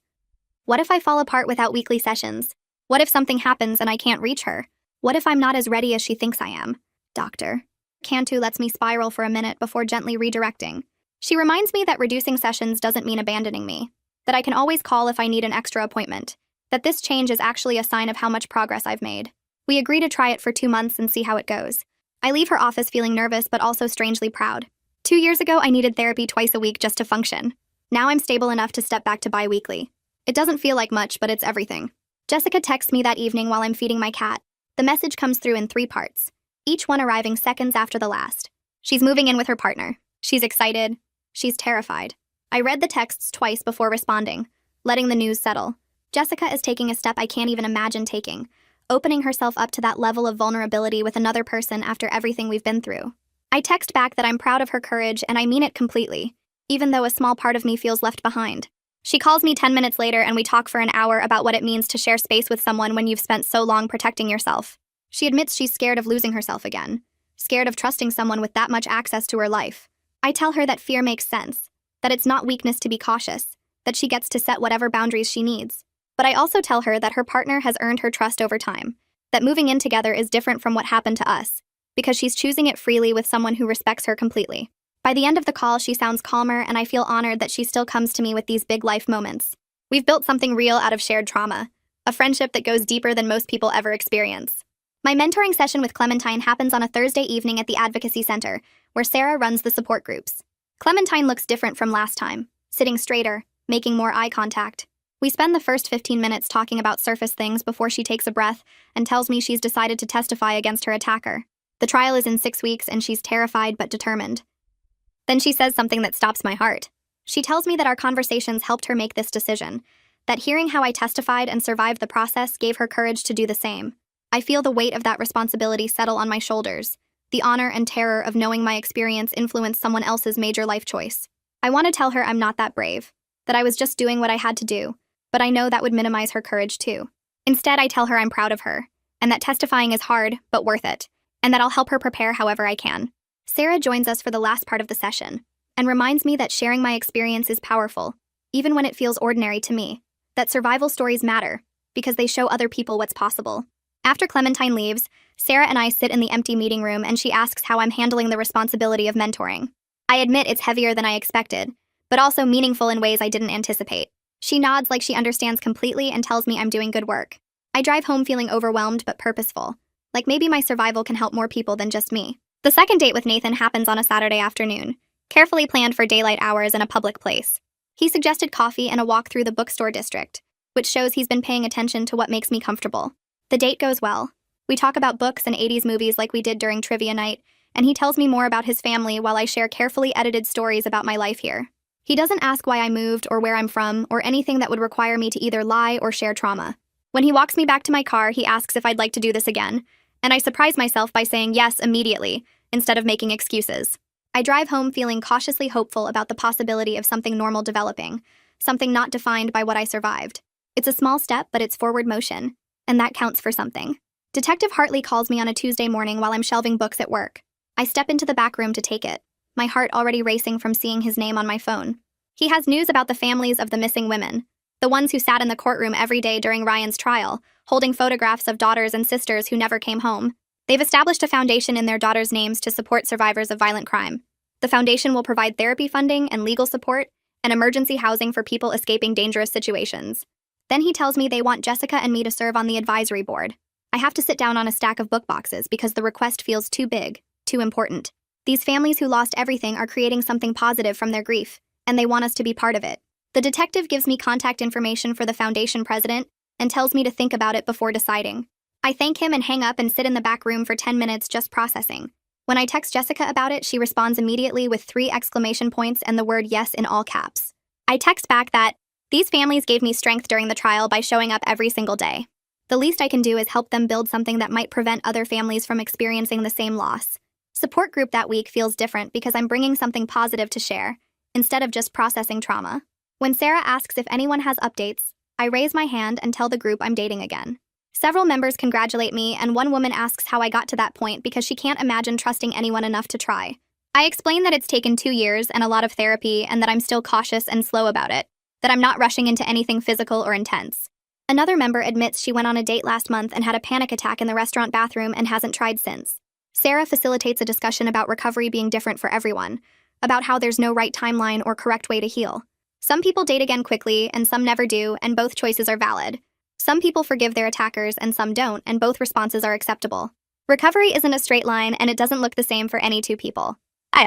What if I fall apart without weekly sessions? What if something happens and I can't reach her? What if I'm not as ready as she thinks I am? Dr. Cantu lets me spiral for a minute before gently redirecting. She reminds me that reducing sessions doesn't mean abandoning me, that I can always call if I need an extra appointment, that this change is actually a sign of how much progress I've made. We agree to try it for 2 months and see how it goes. I leave her office feeling nervous but also strangely proud. 2 years ago, I needed therapy twice a week just to function. Now I'm stable enough to step back to bi-weekly. It doesn't feel like much, but it's everything. Jessica texts me that evening while I'm feeding my cat. The message comes through in 3 parts, each one arriving seconds after the last. She's moving in with her partner. She's excited. She's terrified. I read the texts twice before responding, letting the news settle. Jessica is taking a step I can't even imagine taking, opening herself up to that level of vulnerability with another person after everything we've been through. I text back that I'm proud of her courage, and I mean it completely, even though a small part of me feels left behind. She calls me 10 minutes later and we talk for an hour about what it means to share space with someone when you've spent so long protecting yourself. She admits she's scared of losing herself again, scared of trusting someone with that much access to her life. I tell her that fear makes sense, that it's not weakness to be cautious, that she gets to set whatever boundaries she needs. But I also tell her that her partner has earned her trust over time, that moving in together is different from what happened to us, because she's choosing it freely with someone who respects her completely. By the end of the call, she sounds calmer, and I feel honored that she still comes to me with these big life moments. We've built something real out of shared trauma, a friendship that goes deeper than most people ever experience. My mentoring session with Clementine happens on a Thursday evening at the Advocacy Center, where Sarah runs the support groups. Clementine looks different from last time, sitting straighter, making more eye contact. We spend the first 15 minutes talking about surface things before she takes a breath and tells me she's decided to testify against her attacker. The trial is in 6 weeks and she's terrified but determined. Then she says something that stops my heart. She tells me that our conversations helped her make this decision, that hearing how I testified and survived the process gave her courage to do the same. I feel the weight of that responsibility settle on my shoulders, the honor and terror of knowing my experience influenced someone else's major life choice. I want to tell her I'm not that brave, that I was just doing what I had to do, but I know that would minimize her courage too. Instead, I tell her I'm proud of her, and that testifying is hard, but worth it, and that I'll help her prepare however I can. Sarah joins us for the last part of the session, and reminds me that sharing my experience is powerful, even when it feels ordinary to me, that survival stories matter, because they show other people what's possible. After Clementine leaves, Sarah and I sit in the empty meeting room and she asks how I'm handling the responsibility of mentoring. I admit it's heavier than I expected, but also meaningful in ways I didn't anticipate. She nods like she understands completely and tells me I'm doing good work. I drive home feeling overwhelmed but purposeful, like maybe my survival can help more people than just me. The second date with Nathan happens on a Saturday afternoon, carefully planned for daylight hours in a public place. He suggested coffee and a walk through the bookstore district, which shows he's been paying attention to what makes me comfortable. The date goes well. We talk about books and 80s movies like we did during trivia night, and he tells me more about his family while I share carefully edited stories about my life here. He doesn't ask why I moved or where I'm from or anything that would require me to either lie or share trauma. When he walks me back to my car, he asks if I'd like to do this again, and I surprise myself by saying yes immediately, instead of making excuses. I drive home feeling cautiously hopeful about the possibility of something normal developing, something not defined by what I survived. It's a small step, but it's forward motion, and that counts for something. Detective Hartley calls me on a Tuesday morning while I'm shelving books at work. I step into the back room to take it, my heart already racing from seeing his name on my phone. He has news about the families of the missing women, the ones who sat in the courtroom every day during Ryan's trial, holding photographs of daughters and sisters who never came home. They've established a foundation in their daughters' names to support survivors of violent crime. The foundation will provide therapy funding and legal support and emergency housing for people escaping dangerous situations. Then he tells me they want Jessica and me to serve on the advisory board. I have to sit down on a stack of book boxes because the request feels too big, too important. These families who lost everything are creating something positive from their grief, and they want us to be part of it. The detective gives me contact information for the foundation president and tells me to think about it before deciding. I thank him and hang up and sit in the back room for 10 minutes just processing. When I text Jessica about it, she responds immediately with 3 exclamation points and the word yes in all caps. I text back that, "These families gave me strength during the trial by showing up every single day. The least I can do is help them build something that might prevent other families from experiencing the same loss." Support group that week feels different because I'm bringing something positive to share, instead of just processing trauma. When Sarah asks if anyone has updates, I raise my hand and tell the group I'm dating again. Several members congratulate me, and one woman asks how I got to that point because she can't imagine trusting anyone enough to try. I explain that it's taken 2 years and a lot of therapy and that I'm still cautious and slow about it, that I'm not rushing into anything physical or intense. Another member admits she went on a date last month and had a panic attack in the restaurant bathroom and hasn't tried since. Sarah facilitates a discussion about recovery being different for everyone, about how there's no right timeline or correct way to heal. Some people date again quickly and some never do, and both choices are valid. Some people forgive their attackers and some don't, and both responses are acceptable. Recovery isn't a straight line, and it doesn't look the same for any 2 people.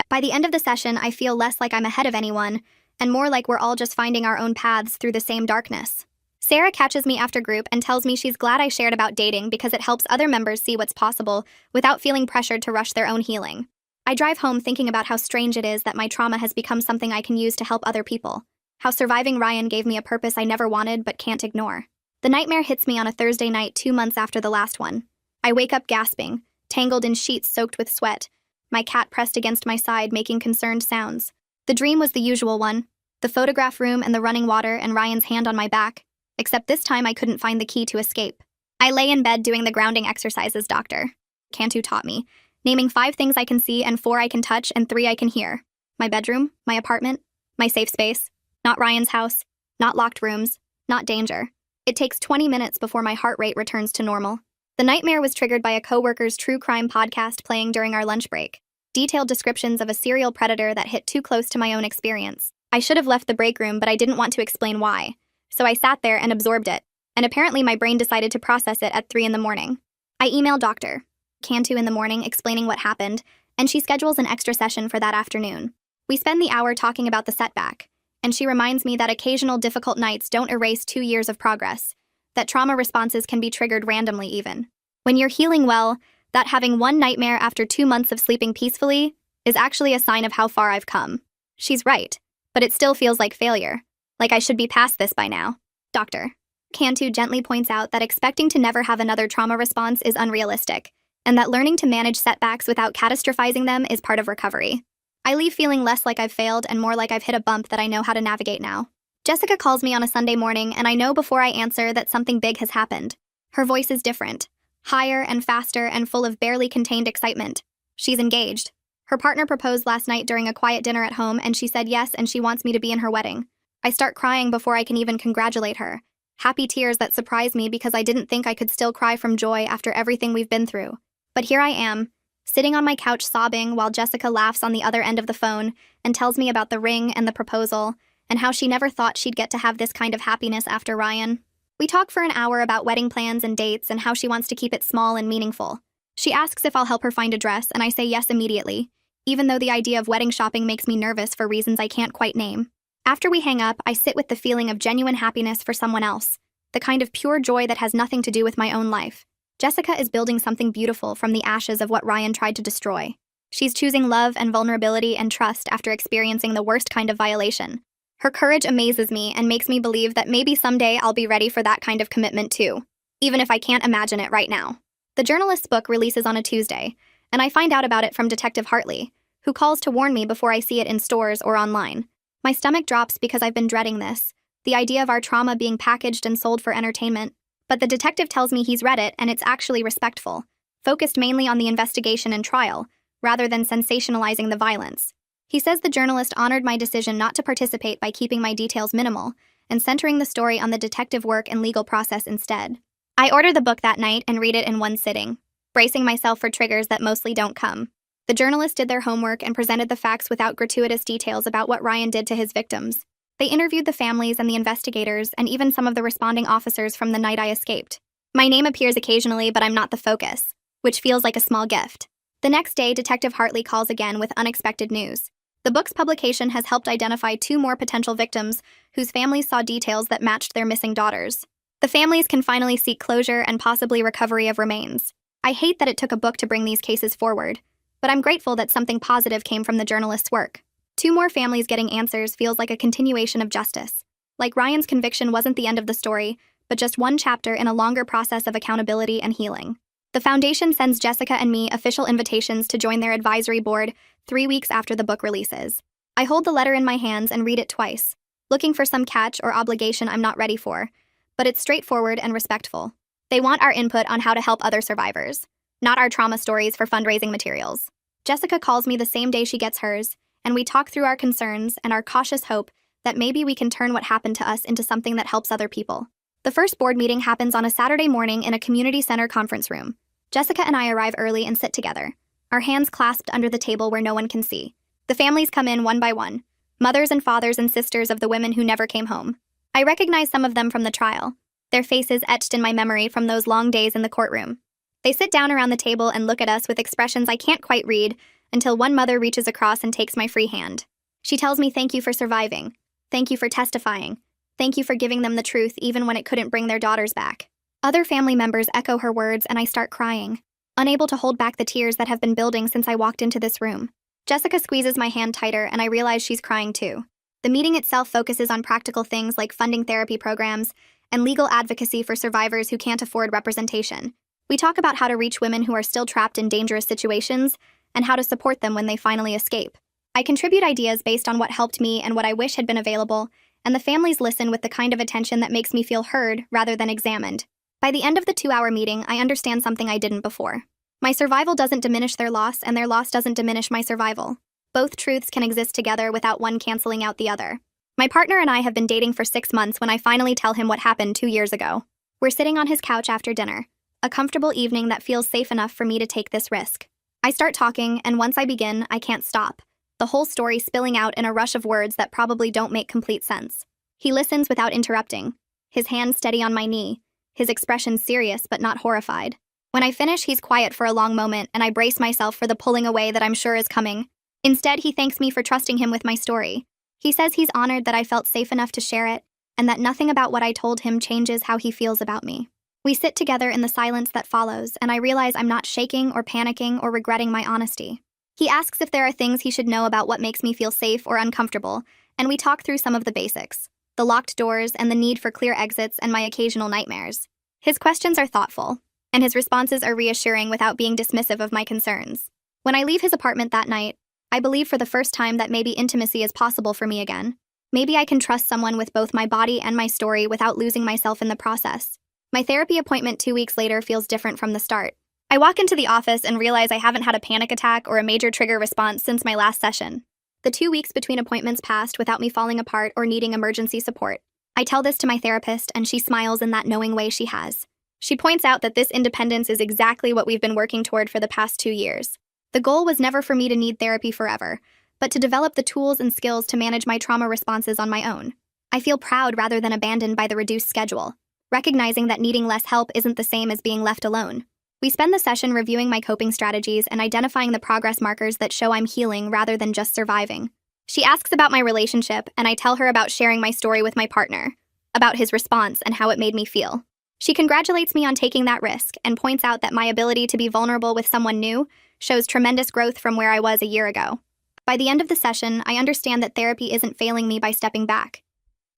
By the end of the session, I feel less like I'm ahead of anyone, and more like we're all just finding our own paths through the same darkness. Sarah catches me after group and tells me she's glad I shared about dating because it helps other members see what's possible without feeling pressured to rush their own healing. I drive home thinking about how strange it is that my trauma has become something I can use to help other people. How surviving Ryan gave me a purpose I never wanted but can't ignore. The nightmare hits me on a Thursday night 2 months after the last one. I wake up gasping, tangled in sheets soaked with sweat, my cat pressed against my side making concerned sounds. The dream was the usual one, the photograph room and the running water and Ryan's hand on my back, except this time I couldn't find the key to escape. I lay in bed doing the grounding exercises Dr. Cantu taught me, naming 5 things I can see and 4 I can touch and 3 I can hear. My bedroom, my apartment, my safe space, not Ryan's house, not locked rooms, not danger. It takes 20 minutes before my heart rate returns to normal. The nightmare was triggered by a coworker's true crime podcast playing during our lunch break. Detailed descriptions of a serial predator that hit too close to my own experience. I should have left the break room, but I didn't want to explain why. So I sat there and absorbed it, and apparently my brain decided to process it at 3 in the morning. I emailed Dr. Cantu in the morning explaining what happened, and she schedules an extra session for that afternoon. We spend the hour talking about the setback, and she reminds me that occasional difficult nights don't erase 2 years of progress, that trauma responses can be triggered randomly even. When you're healing well, that having one nightmare after 2 months of sleeping peacefully is actually a sign of how far I've come. She's right, but it still feels like failure, like I should be past this by now. Dr. Cantu gently points out that expecting to never have another trauma response is unrealistic, and that learning to manage setbacks without catastrophizing them is part of recovery. I leave feeling less like I've failed and more like I've hit a bump that I know how to navigate now. Jessica calls me on a Sunday morning, and I know before I answer that something big has happened. Her voice is different, higher and faster and full of barely contained excitement. She's engaged. Her partner proposed last night during a quiet dinner at home, and she said yes, and she wants me to be in her wedding. I start crying before I can even congratulate her. Happy tears that surprise me because I didn't think I could still cry from joy after everything we've been through. But here I am, sitting on my couch sobbing while Jessica laughs on the other end of the phone and tells me about the ring and the proposal and how she never thought she'd get to have this kind of happiness after Ryan. We talk for an hour about wedding plans and dates and how she wants to keep it small and meaningful. She asks if I'll help her find a dress, and I say yes immediately, even though the idea of wedding shopping makes me nervous for reasons I can't quite name. After we hang up, I sit with the feeling of genuine happiness for someone else, the kind of pure joy that has nothing to do with my own life. Jessica is building something beautiful from the ashes of what Ryan tried to destroy. She's choosing love and vulnerability and trust after experiencing the worst kind of violation. Her courage amazes me and makes me believe that maybe someday I'll be ready for that kind of commitment too, even if I can't imagine it right now. The journalist's book releases on a Tuesday, and I find out about it from Detective Hartley, who calls to warn me before I see it in stores or online. My stomach drops because I've been dreading this, the idea of our trauma being packaged and sold for entertainment. But the detective tells me he's read it and it's actually respectful, focused mainly on the investigation and trial, rather than sensationalizing the violence. He says the journalist honored my decision not to participate by keeping my details minimal and centering the story on the detective work and legal process instead. I order the book that night and read it in one sitting, bracing myself for triggers that mostly don't come. The journalists did their homework and presented the facts without gratuitous details about what Ryan did to his victims. They interviewed the families and the investigators and even some of the responding officers from the night I escaped. My name appears occasionally, but I'm not the focus, which feels like a small gift. The next day, Detective Hartley calls again with unexpected news. The book's publication has helped identify 2 more potential victims whose families saw details that matched their missing daughters. The families can finally seek closure and possibly recovery of remains. I hate that it took a book to bring these cases forward, but I'm grateful that something positive came from the journalist's work. 2 more families getting answers feels like a continuation of justice. Like Ryan's conviction wasn't the end of the story, but just one chapter in a longer process of accountability and healing. The Foundation sends Jessica and me official invitations to join their advisory board 3 weeks after the book releases. I hold the letter in my hands and read it twice, looking for some catch or obligation I'm not ready for, but it's straightforward and respectful. They want our input on how to help other survivors, not our trauma stories for fundraising materials. Jessica calls me the same day she gets hers, and we talk through our concerns and our cautious hope that maybe we can turn what happened to us into something that helps other people. The first board meeting happens on a Saturday morning in a community center conference room. Jessica and I arrive early and sit together, our hands clasped under the table where no one can see. The families come in one by one, mothers and fathers and sisters of the women who never came home. I recognize some of them from the trial, their faces etched in my memory from those long days in the courtroom. They sit down around the table and look at us with expressions I can't quite read until one mother reaches across and takes my free hand. She tells me thank you for surviving, thank you for testifying, thank you for giving them the truth even when it couldn't bring their daughters back. Other family members echo her words and I start crying, unable to hold back the tears that have been building since I walked into this room. Jessica squeezes my hand tighter and I realize she's crying too. The meeting itself focuses on practical things like funding therapy programs and legal advocacy for survivors who can't afford representation. We talk about how to reach women who are still trapped in dangerous situations and how to support them when they finally escape. I contribute ideas based on what helped me and what I wish had been available, and the families listen with the kind of attention that makes me feel heard rather than examined. By the end of the 2-hour meeting, I understand something I didn't before. My survival doesn't diminish their loss, and their loss doesn't diminish my survival. Both truths can exist together without one canceling out the other. My partner and I have been dating for 6 months when I finally tell him what happened 2 years ago. We're sitting on his couch after dinner, a comfortable evening that feels safe enough for me to take this risk. I start talking, and once I begin, I can't stop, the whole story spilling out in a rush of words that probably don't make complete sense. He listens without interrupting, his hand steady on my knee, his expression serious but not horrified. When I finish, he's quiet for a long moment, and I brace myself for the pulling away that I'm sure is coming. Instead, he thanks me for trusting him with my story. He says he's honored that I felt safe enough to share it, and that nothing about what I told him changes how he feels about me. We sit together in the silence that follows, and I realize I'm not shaking or panicking or regretting my honesty. He asks if there are things he should know about what makes me feel safe or uncomfortable, and we talk through some of the basics, the locked doors and the need for clear exits and my occasional nightmares. His questions are thoughtful, and his responses are reassuring without being dismissive of my concerns. When I leave his apartment that night, I believe for the first time that maybe intimacy is possible for me again. Maybe I can trust someone with both my body and my story without losing myself in the process. My therapy appointment 2 weeks later feels different from the start. I walk into the office and realize I haven't had a panic attack or a major trigger response since my last session. The 2 weeks between appointments passed without me falling apart or needing emergency support. I tell this to my therapist, and she smiles in that knowing way she has. She points out that this independence is exactly what we've been working toward for the past 2 years. The goal was never for me to need therapy forever, but to develop the tools and skills to manage my trauma responses on my own. I feel proud rather than abandoned by the reduced schedule, recognizing that needing less help isn't the same as being left alone. We spend the session reviewing my coping strategies and identifying the progress markers that show I'm healing rather than just surviving. She asks about my relationship, and I tell her about sharing my story with my partner, about his response and how it made me feel. She congratulates me on taking that risk and points out that my ability to be vulnerable with someone new shows tremendous growth from where I was a year ago. By the end of the session, I understand that therapy isn't failing me by stepping back.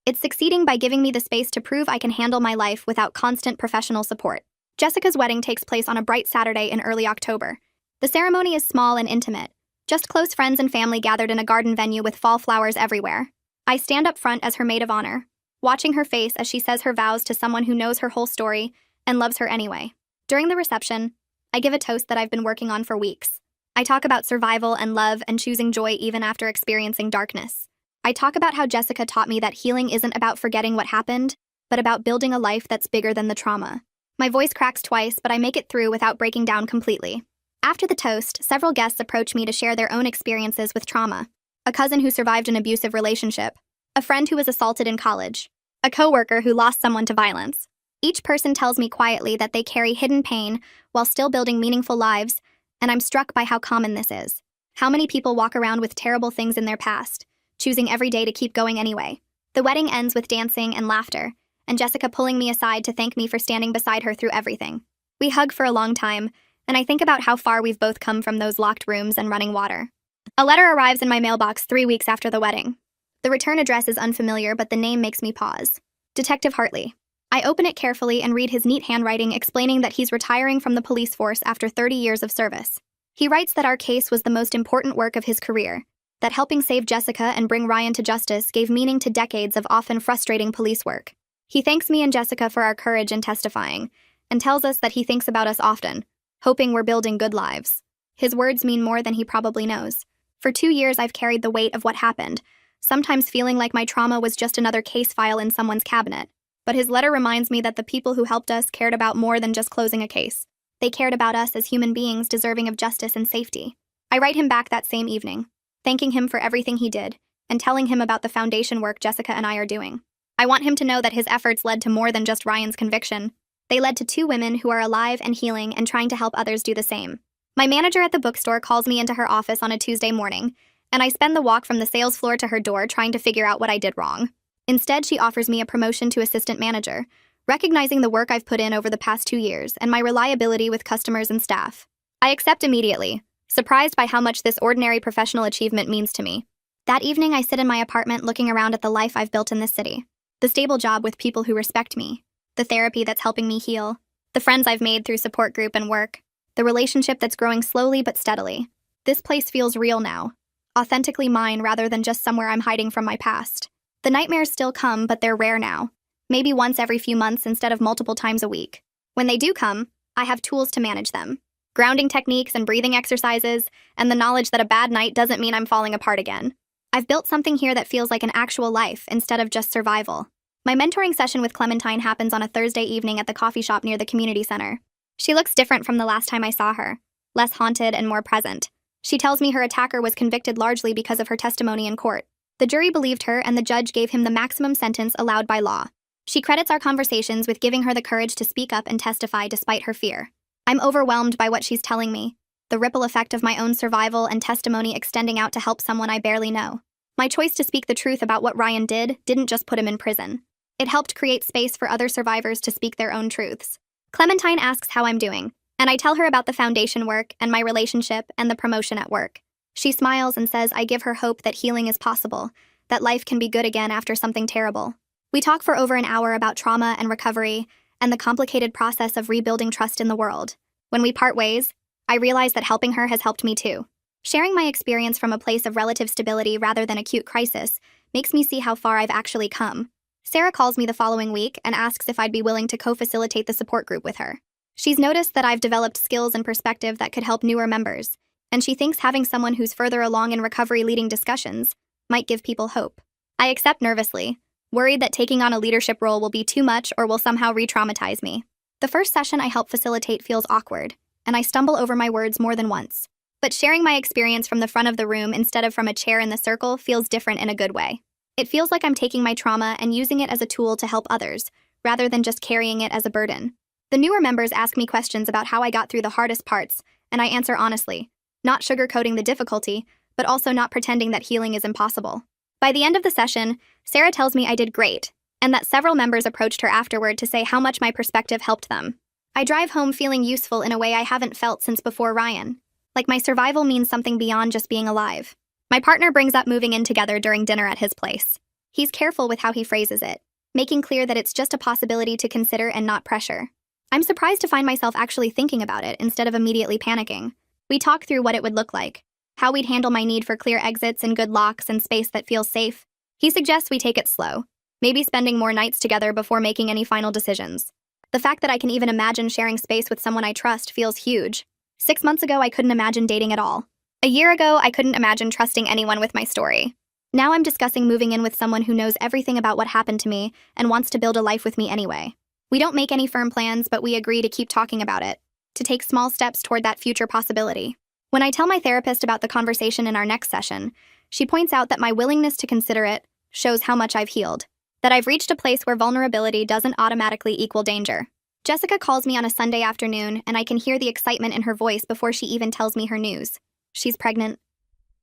It's succeeding by giving me the space to prove I can handle my life without constant professional support. Jessica's wedding takes place on a bright Saturday in early October. The ceremony is small and intimate, just close friends and family gathered in a garden venue with fall flowers everywhere. I stand up front as her maid of honor, watching her face as she says her vows to someone who knows her whole story and loves her anyway. During the reception, I give a toast that I've been working on for weeks. I talk about survival and love and choosing joy even after experiencing darkness. I talk about how Jessica taught me that healing isn't about forgetting what happened, but about building a life that's bigger than the trauma. My voice cracks twice, but I make it through without breaking down completely. After the toast, several guests approach me to share their own experiences with trauma. A cousin who survived an abusive relationship, a friend who was assaulted in college, a coworker who lost someone to violence. Each person tells me quietly that they carry hidden pain while still building meaningful lives, and I'm struck by how common this is. How many people walk around with terrible things in their past, choosing every day to keep going anyway. The wedding ends with dancing and laughter, and Jessica pulling me aside to thank me for standing beside her through everything. We hug for a long time, and I think about how far we've both come from those locked rooms and running water. A letter arrives in my mailbox 3 weeks after the wedding. The return address is unfamiliar, but the name makes me pause. Detective Hartley. I open it carefully and read his neat handwriting explaining that he's retiring from the police force after 30 years of service. He writes that our case was the most important work of his career, that helping save Jessica and bring Ryan to justice gave meaning to decades of often frustrating police work. He thanks me and Jessica for our courage in testifying, and tells us that he thinks about us often, hoping we're building good lives. His words mean more than he probably knows. For 2 years, I've carried the weight of what happened, sometimes feeling like my trauma was just another case file in someone's cabinet. But his letter reminds me that the people who helped us cared about more than just closing a case. They cared about us as human beings deserving of justice and safety. I write him back that same evening, thanking him for everything he did, and telling him about the foundation work Jessica and I are doing. I want him to know that his efforts led to more than just Ryan's conviction. They led to 2 women who are alive and healing and trying to help others do the same. My manager at the bookstore calls me into her office on a Tuesday morning, and I spend the walk from the sales floor to her door trying to figure out what I did wrong. Instead, she offers me a promotion to assistant manager, recognizing the work I've put in over the past 2 years and my reliability with customers and staff. I accept immediately, surprised by how much this ordinary professional achievement means to me. That evening, I sit in my apartment looking around at the life I've built in this city. The stable job with people who respect me, the therapy that's helping me heal, the friends I've made through support group and work, the relationship that's growing slowly but steadily. This place feels real now, authentically mine rather than just somewhere I'm hiding from my past. The nightmares still come, but they're rare now, maybe once every few months instead of multiple times a week. When they do come, I have tools to manage them. Grounding techniques and breathing exercises, and the knowledge that a bad night doesn't mean I'm falling apart again. I've built something here that feels like an actual life instead of just survival. My mentoring session with Clementine happens on a Thursday evening at the coffee shop near the community center. She looks different from the last time I saw her, less haunted and more present. She tells me her attacker was convicted largely because of her testimony in court. The jury believed her and the judge gave him the maximum sentence allowed by law. She credits our conversations with giving her the courage to speak up and testify despite her fear. I'm overwhelmed by what she's telling me, the ripple effect of my own survival and testimony extending out to help someone I barely know. My choice to speak the truth about what Ryan didn't just put him in prison. It helped create space for other survivors to speak their own truths. Clementine asks how I'm doing, and I tell her about the foundation work and my relationship and the promotion at work. She smiles and says I give her hope that healing is possible, that life can be good again after something terrible. We talk for over an hour about trauma and recovery, and the complicated process of rebuilding trust in the world. When we part ways, I realize that helping her has helped me too. Sharing my experience from a place of relative stability rather than acute crisis makes me see how far I've actually come. Sarah calls me the following week and asks if I'd be willing to co-facilitate the support group with her. She's noticed that I've developed skills and perspective that could help newer members, and she thinks having someone who's further along in recovery leading discussions might give people hope. I accept nervously, worried that taking on a leadership role will be too much or will somehow re-traumatize me. The first session I help facilitate feels awkward, and I stumble over my words more than once. But sharing my experience from the front of the room instead of from a chair in the circle feels different in a good way. It feels like I'm taking my trauma and using it as a tool to help others, rather than just carrying it as a burden. The newer members ask me questions about how I got through the hardest parts, and I answer honestly, not sugarcoating the difficulty, but also not pretending that healing is impossible. By the end of the session, Sarah tells me I did great, and that several members approached her afterward to say how much my perspective helped them. I drive home feeling useful in a way I haven't felt since before Ryan. Like my survival means something beyond just being alive. My partner brings up moving in together during dinner at his place. He's careful with how he phrases it, making clear that it's just a possibility to consider and not pressure. I'm surprised to find myself actually thinking about it instead of immediately panicking. We talk through what it would look like, how we'd handle my need for clear exits and good locks and space that feels safe. He suggests we take it slow, maybe spending more nights together before making any final decisions. The fact that I can even imagine sharing space with someone I trust feels huge. 6 months ago, I couldn't imagine dating at all. A year ago, I couldn't imagine trusting anyone with my story. Now I'm discussing moving in with someone who knows everything about what happened to me and wants to build a life with me anyway. We don't make any firm plans, but we agree to keep talking about it, to take small steps toward that future possibility. When I tell my therapist about the conversation in our next session, she points out that my willingness to consider it shows how much I've healed, that I've reached a place where vulnerability doesn't automatically equal danger. Jessica calls me on a Sunday afternoon, and I can hear the excitement in her voice before she even tells me her news. She's pregnant.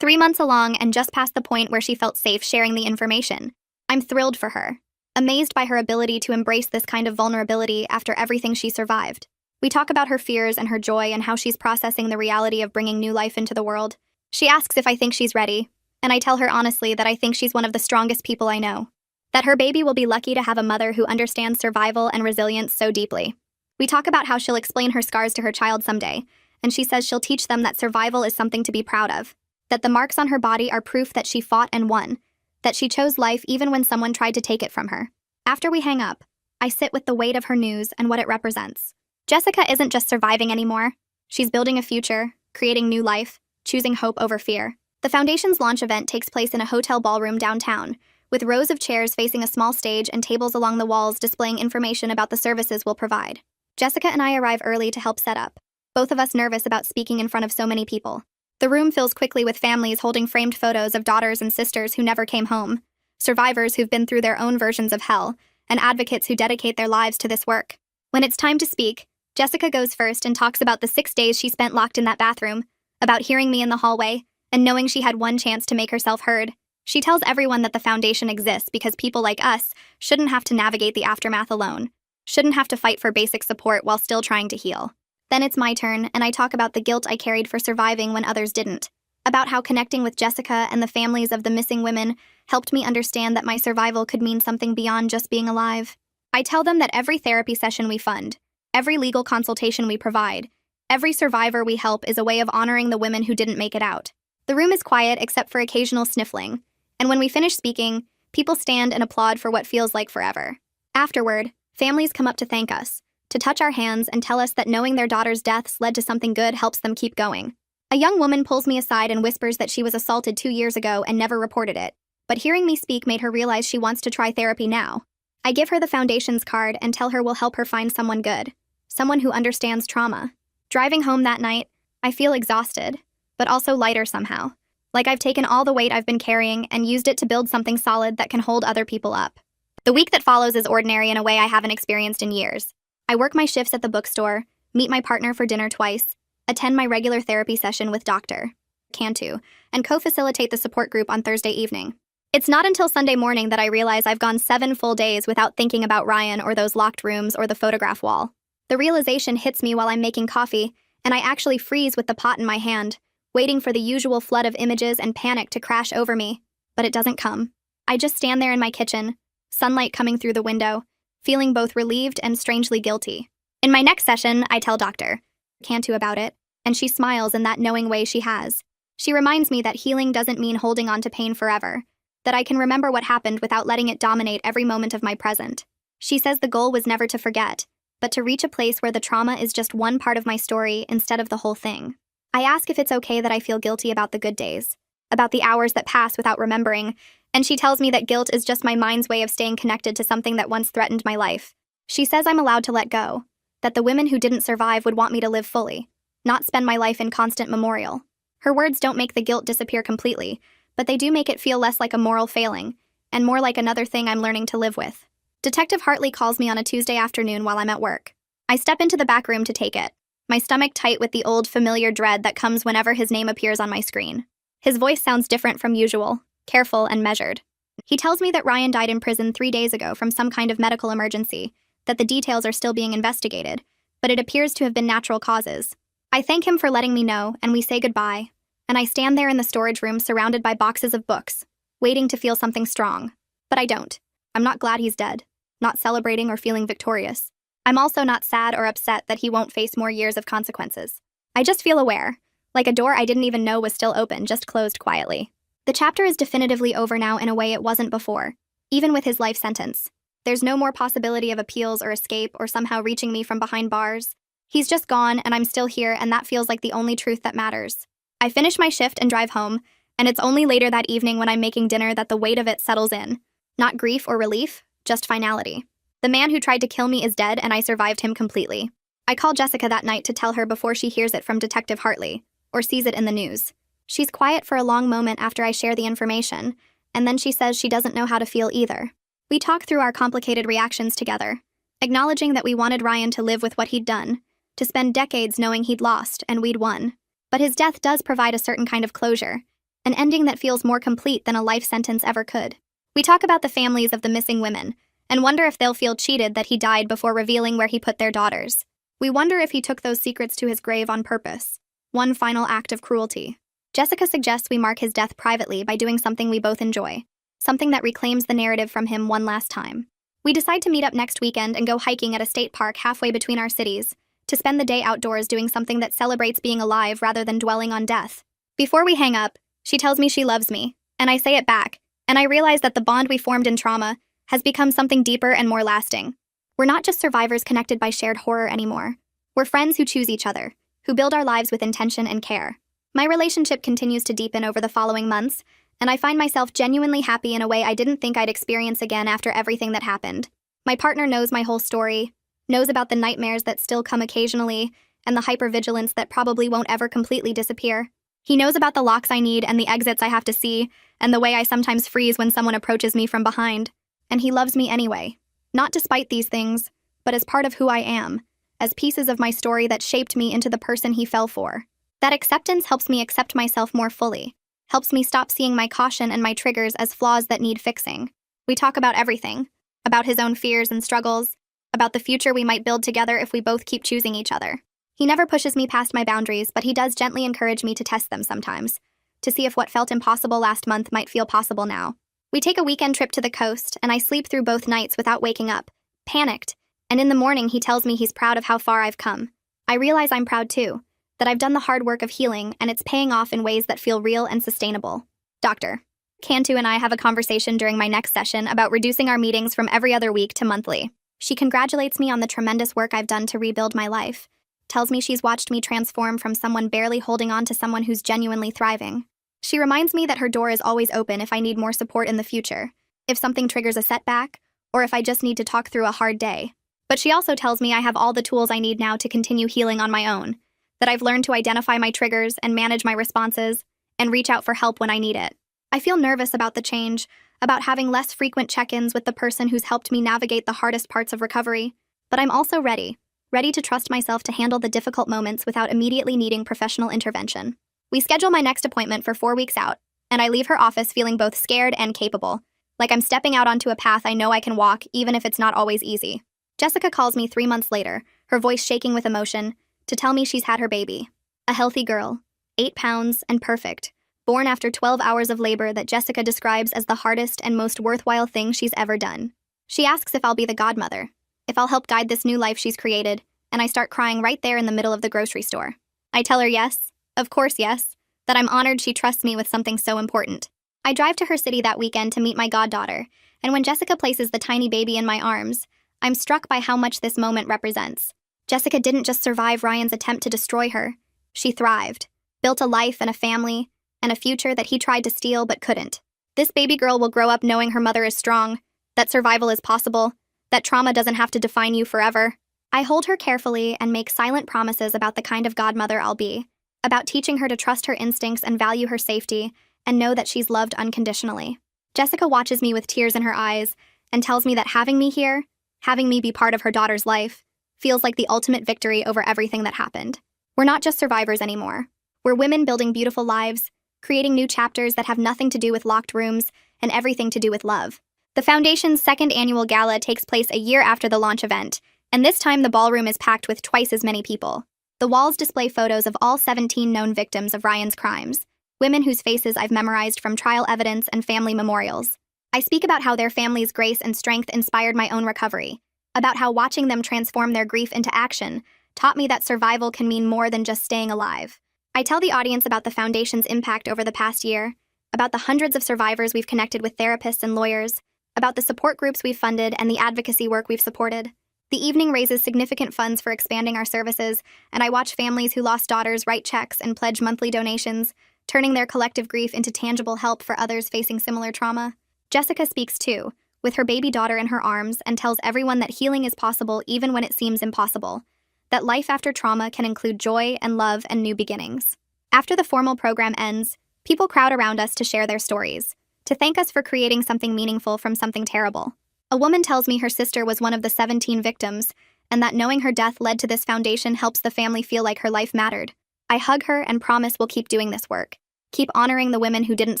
3 months along and just past the point where she felt safe sharing the information. I'm thrilled for her, amazed by her ability to embrace this kind of vulnerability after everything she survived. We talk about her fears and her joy and how she's processing the reality of bringing new life into the world. She asks if I think she's ready, and I tell her honestly that I think she's one of the strongest people I know. That her baby will be lucky to have a mother who understands survival and resilience so deeply. We talk about how she'll explain her scars to her child someday, and she says she'll teach them that survival is something to be proud of, that the marks on her body are proof that she fought and won, that she chose life even when someone tried to take it from her. After we hang up, I sit with the weight of her news and what it represents. Jessica isn't just surviving anymore. She's building a future, creating new life, choosing hope over fear. The Foundation's launch event takes place in a hotel ballroom downtown, with rows of chairs facing a small stage and tables along the walls displaying information about the services we'll provide. Jessica and I arrive early to help set up, both of us nervous about speaking in front of so many people. The room fills quickly with families holding framed photos of daughters and sisters who never came home, survivors who've been through their own versions of hell, and advocates who dedicate their lives to this work. When it's time to speak, Jessica goes first and talks about the 6 days she spent locked in that bathroom, about hearing me in the hallway, and knowing she had one chance to make herself heard. She tells everyone that the Foundation exists because people like us shouldn't have to navigate the aftermath alone, shouldn't have to fight for basic support while still trying to heal. Then it's my turn, and I talk about the guilt I carried for surviving when others didn't, about how connecting with Jessica and the families of the missing women helped me understand that my survival could mean something beyond just being alive. I tell them that every therapy session we fund, every legal consultation we provide, every survivor we help is a way of honoring the women who didn't make it out. The room is quiet except for occasional sniffling, and when we finish speaking, people stand and applaud for what feels like forever. Afterward, families come up to thank us, to touch our hands and tell us that knowing their daughter's deaths led to something good helps them keep going. A young woman pulls me aside and whispers that she was assaulted 2 years ago and never reported it, but hearing me speak made her realize she wants to try therapy now. I give her the Foundation's card and tell her we'll help her find someone good, someone who understands trauma. Driving home that night, I feel exhausted, but also lighter somehow. Like I've taken all the weight I've been carrying and used it to build something solid that can hold other people up. The week that follows is ordinary in a way I haven't experienced in years. I work my shifts at the bookstore, meet my partner for dinner twice, attend my regular therapy session with Dr. Cantu, and co-facilitate the support group on Thursday evening. It's not until Sunday morning that I realize I've gone 7 full days without thinking about Ryan or those locked rooms or the photograph wall. The realization hits me while I'm making coffee, and I actually freeze with the pot in my hand, waiting for the usual flood of images and panic to crash over me. But it doesn't come. I just stand there in my kitchen, sunlight coming through the window, feeling both relieved and strangely guilty. In my next session, I tell Dr. Cantu about it, and she smiles in that knowing way she has. She reminds me that healing doesn't mean holding on to pain forever, that I can remember what happened without letting it dominate every moment of my present. She says the goal was never to forget, but to reach a place where the trauma is just one part of my story instead of the whole thing. I ask if it's okay that I feel guilty about the good days, about the hours that pass without remembering, and she tells me that guilt is just my mind's way of staying connected to something that once threatened my life. She says I'm allowed to let go, that the women who didn't survive would want me to live fully, not spend my life in constant memorial. Her words don't make the guilt disappear completely, but they do make it feel less like a moral failing, and more like another thing I'm learning to live with. Detective Hartley calls me on a Tuesday afternoon while I'm at work. I step into the back room to take it, my stomach tight with the old familiar dread that comes whenever his name appears on my screen. His voice sounds different from usual, careful and measured. He tells me that Ryan died in prison 3 days ago from some kind of medical emergency, that the details are still being investigated, but it appears to have been natural causes. I thank him for letting me know, and we say goodbye, and I stand there in the storage room surrounded by boxes of books, waiting to feel something strong. But I don't. I'm not glad he's dead, not celebrating or feeling victorious. I'm also not sad or upset that he won't face more years of consequences. I just feel aware, like a door I didn't even know was still open, just closed quietly. The chapter is definitively over now in a way it wasn't before, even with his life sentence. There's no more possibility of appeals or escape or somehow reaching me from behind bars. He's just gone, and I'm still here, and that feels like the only truth that matters. I finish my shift and drive home, and it's only later that evening when I'm making dinner that the weight of it settles in. Not grief or relief, just finality. The man who tried to kill me is dead, and I survived him completely. I call Jessica that night to tell her before she hears it from Detective Hartley, or sees it in the news. She's quiet for a long moment after I share the information, and then she says she doesn't know how to feel either. We talk through our complicated reactions together, acknowledging that we wanted Ryan to live with what he'd done, to spend decades knowing he'd lost and we'd won. But his death does provide a certain kind of closure, an ending that feels more complete than a life sentence ever could. We talk about the families of the missing women, and wonder if they'll feel cheated that he died before revealing where he put their daughters. We wonder if he took those secrets to his grave on purpose, one final act of cruelty. Jessica suggests we mark his death privately by doing something we both enjoy, something that reclaims the narrative from him one last time. We decide to meet up next weekend and go hiking at a state park halfway between our cities, to spend the day outdoors doing something that celebrates being alive rather than dwelling on death. Before we hang up, she tells me she loves me, and I say it back, and I realize that the bond we formed in trauma has become something deeper and more lasting. We're not just survivors connected by shared horror anymore. We're friends who choose each other, who build our lives with intention and care. My relationship continues to deepen over the following months, and I find myself genuinely happy in a way I didn't think I'd experience again after everything that happened. My partner knows my whole story, knows about the nightmares that still come occasionally, and the hypervigilance that probably won't ever completely disappear. He knows about the locks I need and the exits I have to see, and the way I sometimes freeze when someone approaches me from behind. And he loves me anyway. Not despite these things, but as part of who I am, as pieces of my story that shaped me into the person he fell for. That acceptance helps me accept myself more fully, helps me stop seeing my caution and my triggers as flaws that need fixing. We talk about everything, about his own fears and struggles, about the future we might build together if we both keep choosing each other. He never pushes me past my boundaries, but he does gently encourage me to test them sometimes, to see if what felt impossible last month might feel possible now. We take a weekend trip to the coast, and I sleep through both nights without waking up, panicked, and in the morning he tells me he's proud of how far I've come. I realize I'm proud too, that I've done the hard work of healing, and it's paying off in ways that feel real and sustainable. Dr. Cantu and I have a conversation during my next session about reducing our meetings from every other week to monthly. She congratulates me on the tremendous work I've done to rebuild my life, tells me she's watched me transform from someone barely holding on to someone who's genuinely thriving. She reminds me that her door is always open if I need more support in the future, if something triggers a setback, or if I just need to talk through a hard day. But she also tells me I have all the tools I need now to continue healing on my own, that I've learned to identify my triggers and manage my responses, and reach out for help when I need it. I feel nervous about the change, about having less frequent check-ins with the person who's helped me navigate the hardest parts of recovery, but I'm also ready to trust myself to handle the difficult moments without immediately needing professional intervention. We schedule my next appointment for 4 weeks out, and I leave her office feeling both scared and capable, like I'm stepping out onto a path I know I can walk even if it's not always easy. Jessica calls me 3 months later, her voice shaking with emotion, to tell me she's had her baby. A healthy girl, 8 pounds and perfect, born after 12 hours of labor that Jessica describes as the hardest and most worthwhile thing she's ever done. She asks if I'll be the godmother, if I'll help guide this new life she's created, and I start crying right there in the middle of the grocery store. I tell her yes, of course yes, that I'm honored she trusts me with something so important. I drive to her city that weekend to meet my goddaughter, and when Jessica places the tiny baby in my arms, I'm struck by how much this moment represents. Jessica didn't just survive Ryan's attempt to destroy her. She thrived, built a life and a family, and a future that he tried to steal but couldn't. This baby girl will grow up knowing her mother is strong, that survival is possible, that trauma doesn't have to define you forever. I hold her carefully and make silent promises about the kind of godmother I'll be, about teaching her to trust her instincts and value her safety, and know that she's loved unconditionally. Jessica watches me with tears in her eyes and tells me that having me here, having me be part of her daughter's life, feels like the ultimate victory over everything that happened. We're not just survivors anymore. We're women building beautiful lives, creating new chapters that have nothing to do with locked rooms and everything to do with love. The Foundation's second annual gala takes place a year after the launch event, and this time the ballroom is packed with twice as many people. The walls display photos of all 17 known victims of Ryan's crimes, women whose faces I've memorized from trial evidence and family memorials. I speak about how their families' grace and strength inspired my own recovery, about how watching them transform their grief into action taught me that survival can mean more than just staying alive. I tell the audience about the Foundation's impact over the past year, about the hundreds of survivors we've connected with therapists and lawyers, about the support groups we've funded and the advocacy work we've supported. The evening raises significant funds for expanding our services, and I watch families who lost daughters write checks and pledge monthly donations, turning their collective grief into tangible help for others facing similar trauma. Jessica speaks too, with her baby daughter in her arms, and tells everyone that healing is possible even when it seems impossible, that life after trauma can include joy and love and new beginnings. After the formal program ends, people crowd around us to share their stories, to thank us for creating something meaningful from something terrible. A woman tells me her sister was one of the 17 victims, and that knowing her death led to this foundation helps the family feel like her life mattered. I hug her and promise we'll keep doing this work, keep honoring the women who didn't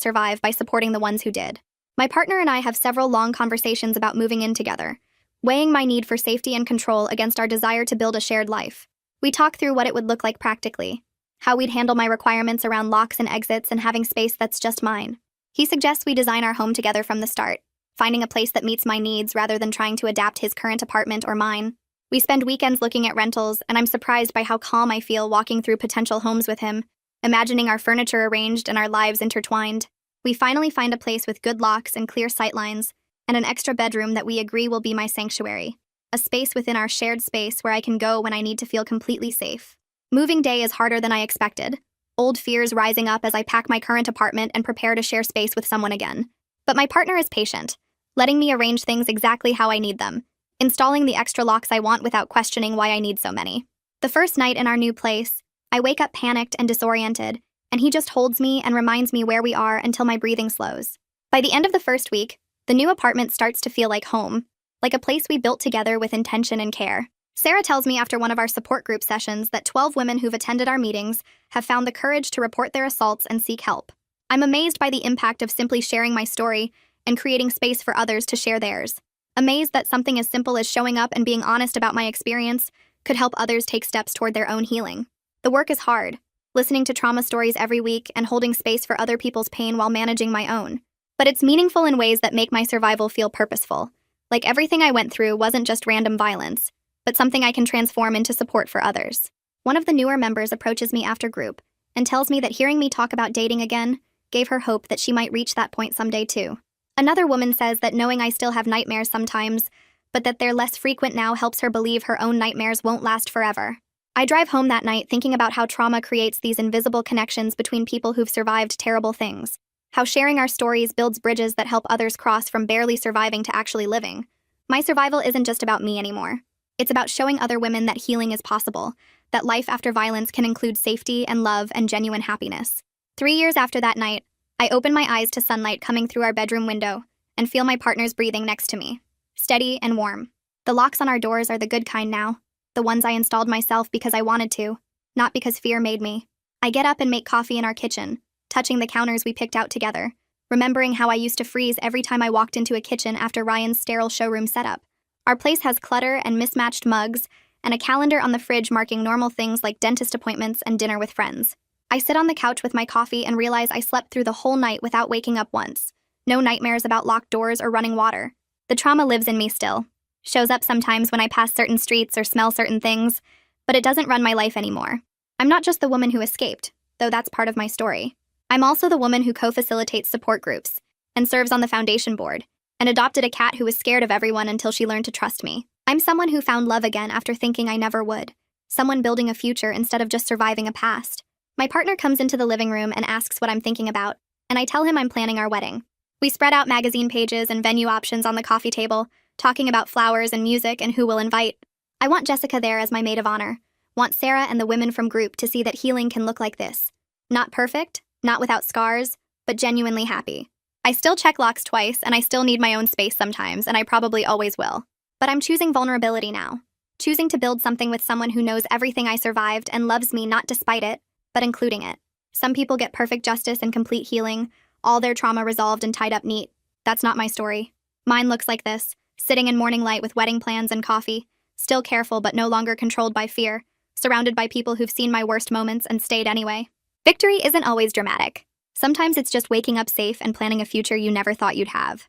survive by supporting the ones who did. My partner and I have several long conversations about moving in together, weighing my need for safety and control against our desire to build a shared life. We talk through what it would look like practically, how we'd handle my requirements around locks and exits and having space that's just mine. He suggests we design our home together from the start, finding a place that meets my needs rather than trying to adapt his current apartment or mine. We spend weekends looking at rentals, and I'm surprised by how calm I feel walking through potential homes with him, imagining our furniture arranged and our lives intertwined. We finally find a place with good locks and clear sightlines, and an extra bedroom that we agree will be my sanctuary, a space within our shared space where I can go when I need to feel completely safe. Moving day is harder than I expected, old fears rising up as I pack my current apartment and prepare to share space with someone again. But my partner is patient, letting me arrange things exactly how I need them, installing the extra locks I want without questioning why I need so many. The first night in our new place, I wake up panicked and disoriented, and he just holds me and reminds me where we are until my breathing slows. By the end of the first week, the new apartment starts to feel like home, like a place we built together with intention and care. Sarah tells me after one of our support group sessions that 12 women who've attended our meetings have found the courage to report their assaults and seek help. I'm amazed by the impact of simply sharing my story and creating space for others to share theirs. Amazed that something as simple as showing up and being honest about my experience could help others take steps toward their own healing. The work is hard, listening to trauma stories every week and holding space for other people's pain while managing my own. But it's meaningful in ways that make my survival feel purposeful. Like everything I went through wasn't just random violence, but something I can transform into support for others. One of the newer members approaches me after group and tells me that hearing me talk about dating again gave her hope that she might reach that point someday too. Another woman says that knowing I still have nightmares sometimes, but that they're less frequent now helps her believe her own nightmares won't last forever. I drive home that night thinking about how trauma creates these invisible connections between people who've survived terrible things, how sharing our stories builds bridges that help others cross from barely surviving to actually living. My survival isn't just about me anymore. It's about showing other women that healing is possible, that life after violence can include safety and love and genuine happiness. 3 years after that night, I open my eyes to sunlight coming through our bedroom window and feel my partner's breathing next to me, steady and warm. The locks on our doors are the good kind now, the ones I installed myself because I wanted to, not because fear made me. I get up and make coffee in our kitchen, touching the counters we picked out together, remembering how I used to freeze every time I walked into a kitchen after Ryan's sterile showroom setup. Our place has clutter and mismatched mugs, and a calendar on the fridge marking normal things like dentist appointments and dinner with friends. I sit on the couch with my coffee and realize I slept through the whole night without waking up once. No nightmares about locked doors or running water. The trauma lives in me still. Shows up sometimes when I pass certain streets or smell certain things, but it doesn't run my life anymore. I'm not just the woman who escaped, though that's part of my story. I'm also the woman who co-facilitates support groups and serves on the foundation board, and adopted a cat who was scared of everyone until she learned to trust me. I'm someone who found love again after thinking I never would. Someone building a future instead of just surviving a past. My partner comes into the living room and asks what I'm thinking about, and I tell him I'm planning our wedding. We spread out magazine pages and venue options on the coffee table, talking about flowers and music and who we'll invite. I want Jessica there as my maid of honor. Want Sarah and the women from group to see that healing can look like this. Not perfect, not without scars, but genuinely happy. I still check locks twice, and I still need my own space sometimes, and I probably always will. But I'm choosing vulnerability now. Choosing to build something with someone who knows everything I survived and loves me not despite it, but including it. Some people get perfect justice and complete healing, all their trauma resolved and tied up neat. That's not my story. Mine looks like this, sitting in morning light with wedding plans and coffee, still careful but no longer controlled by fear, surrounded by people who've seen my worst moments and stayed anyway. Victory isn't always dramatic. Sometimes it's just waking up safe and planning a future you never thought you'd have.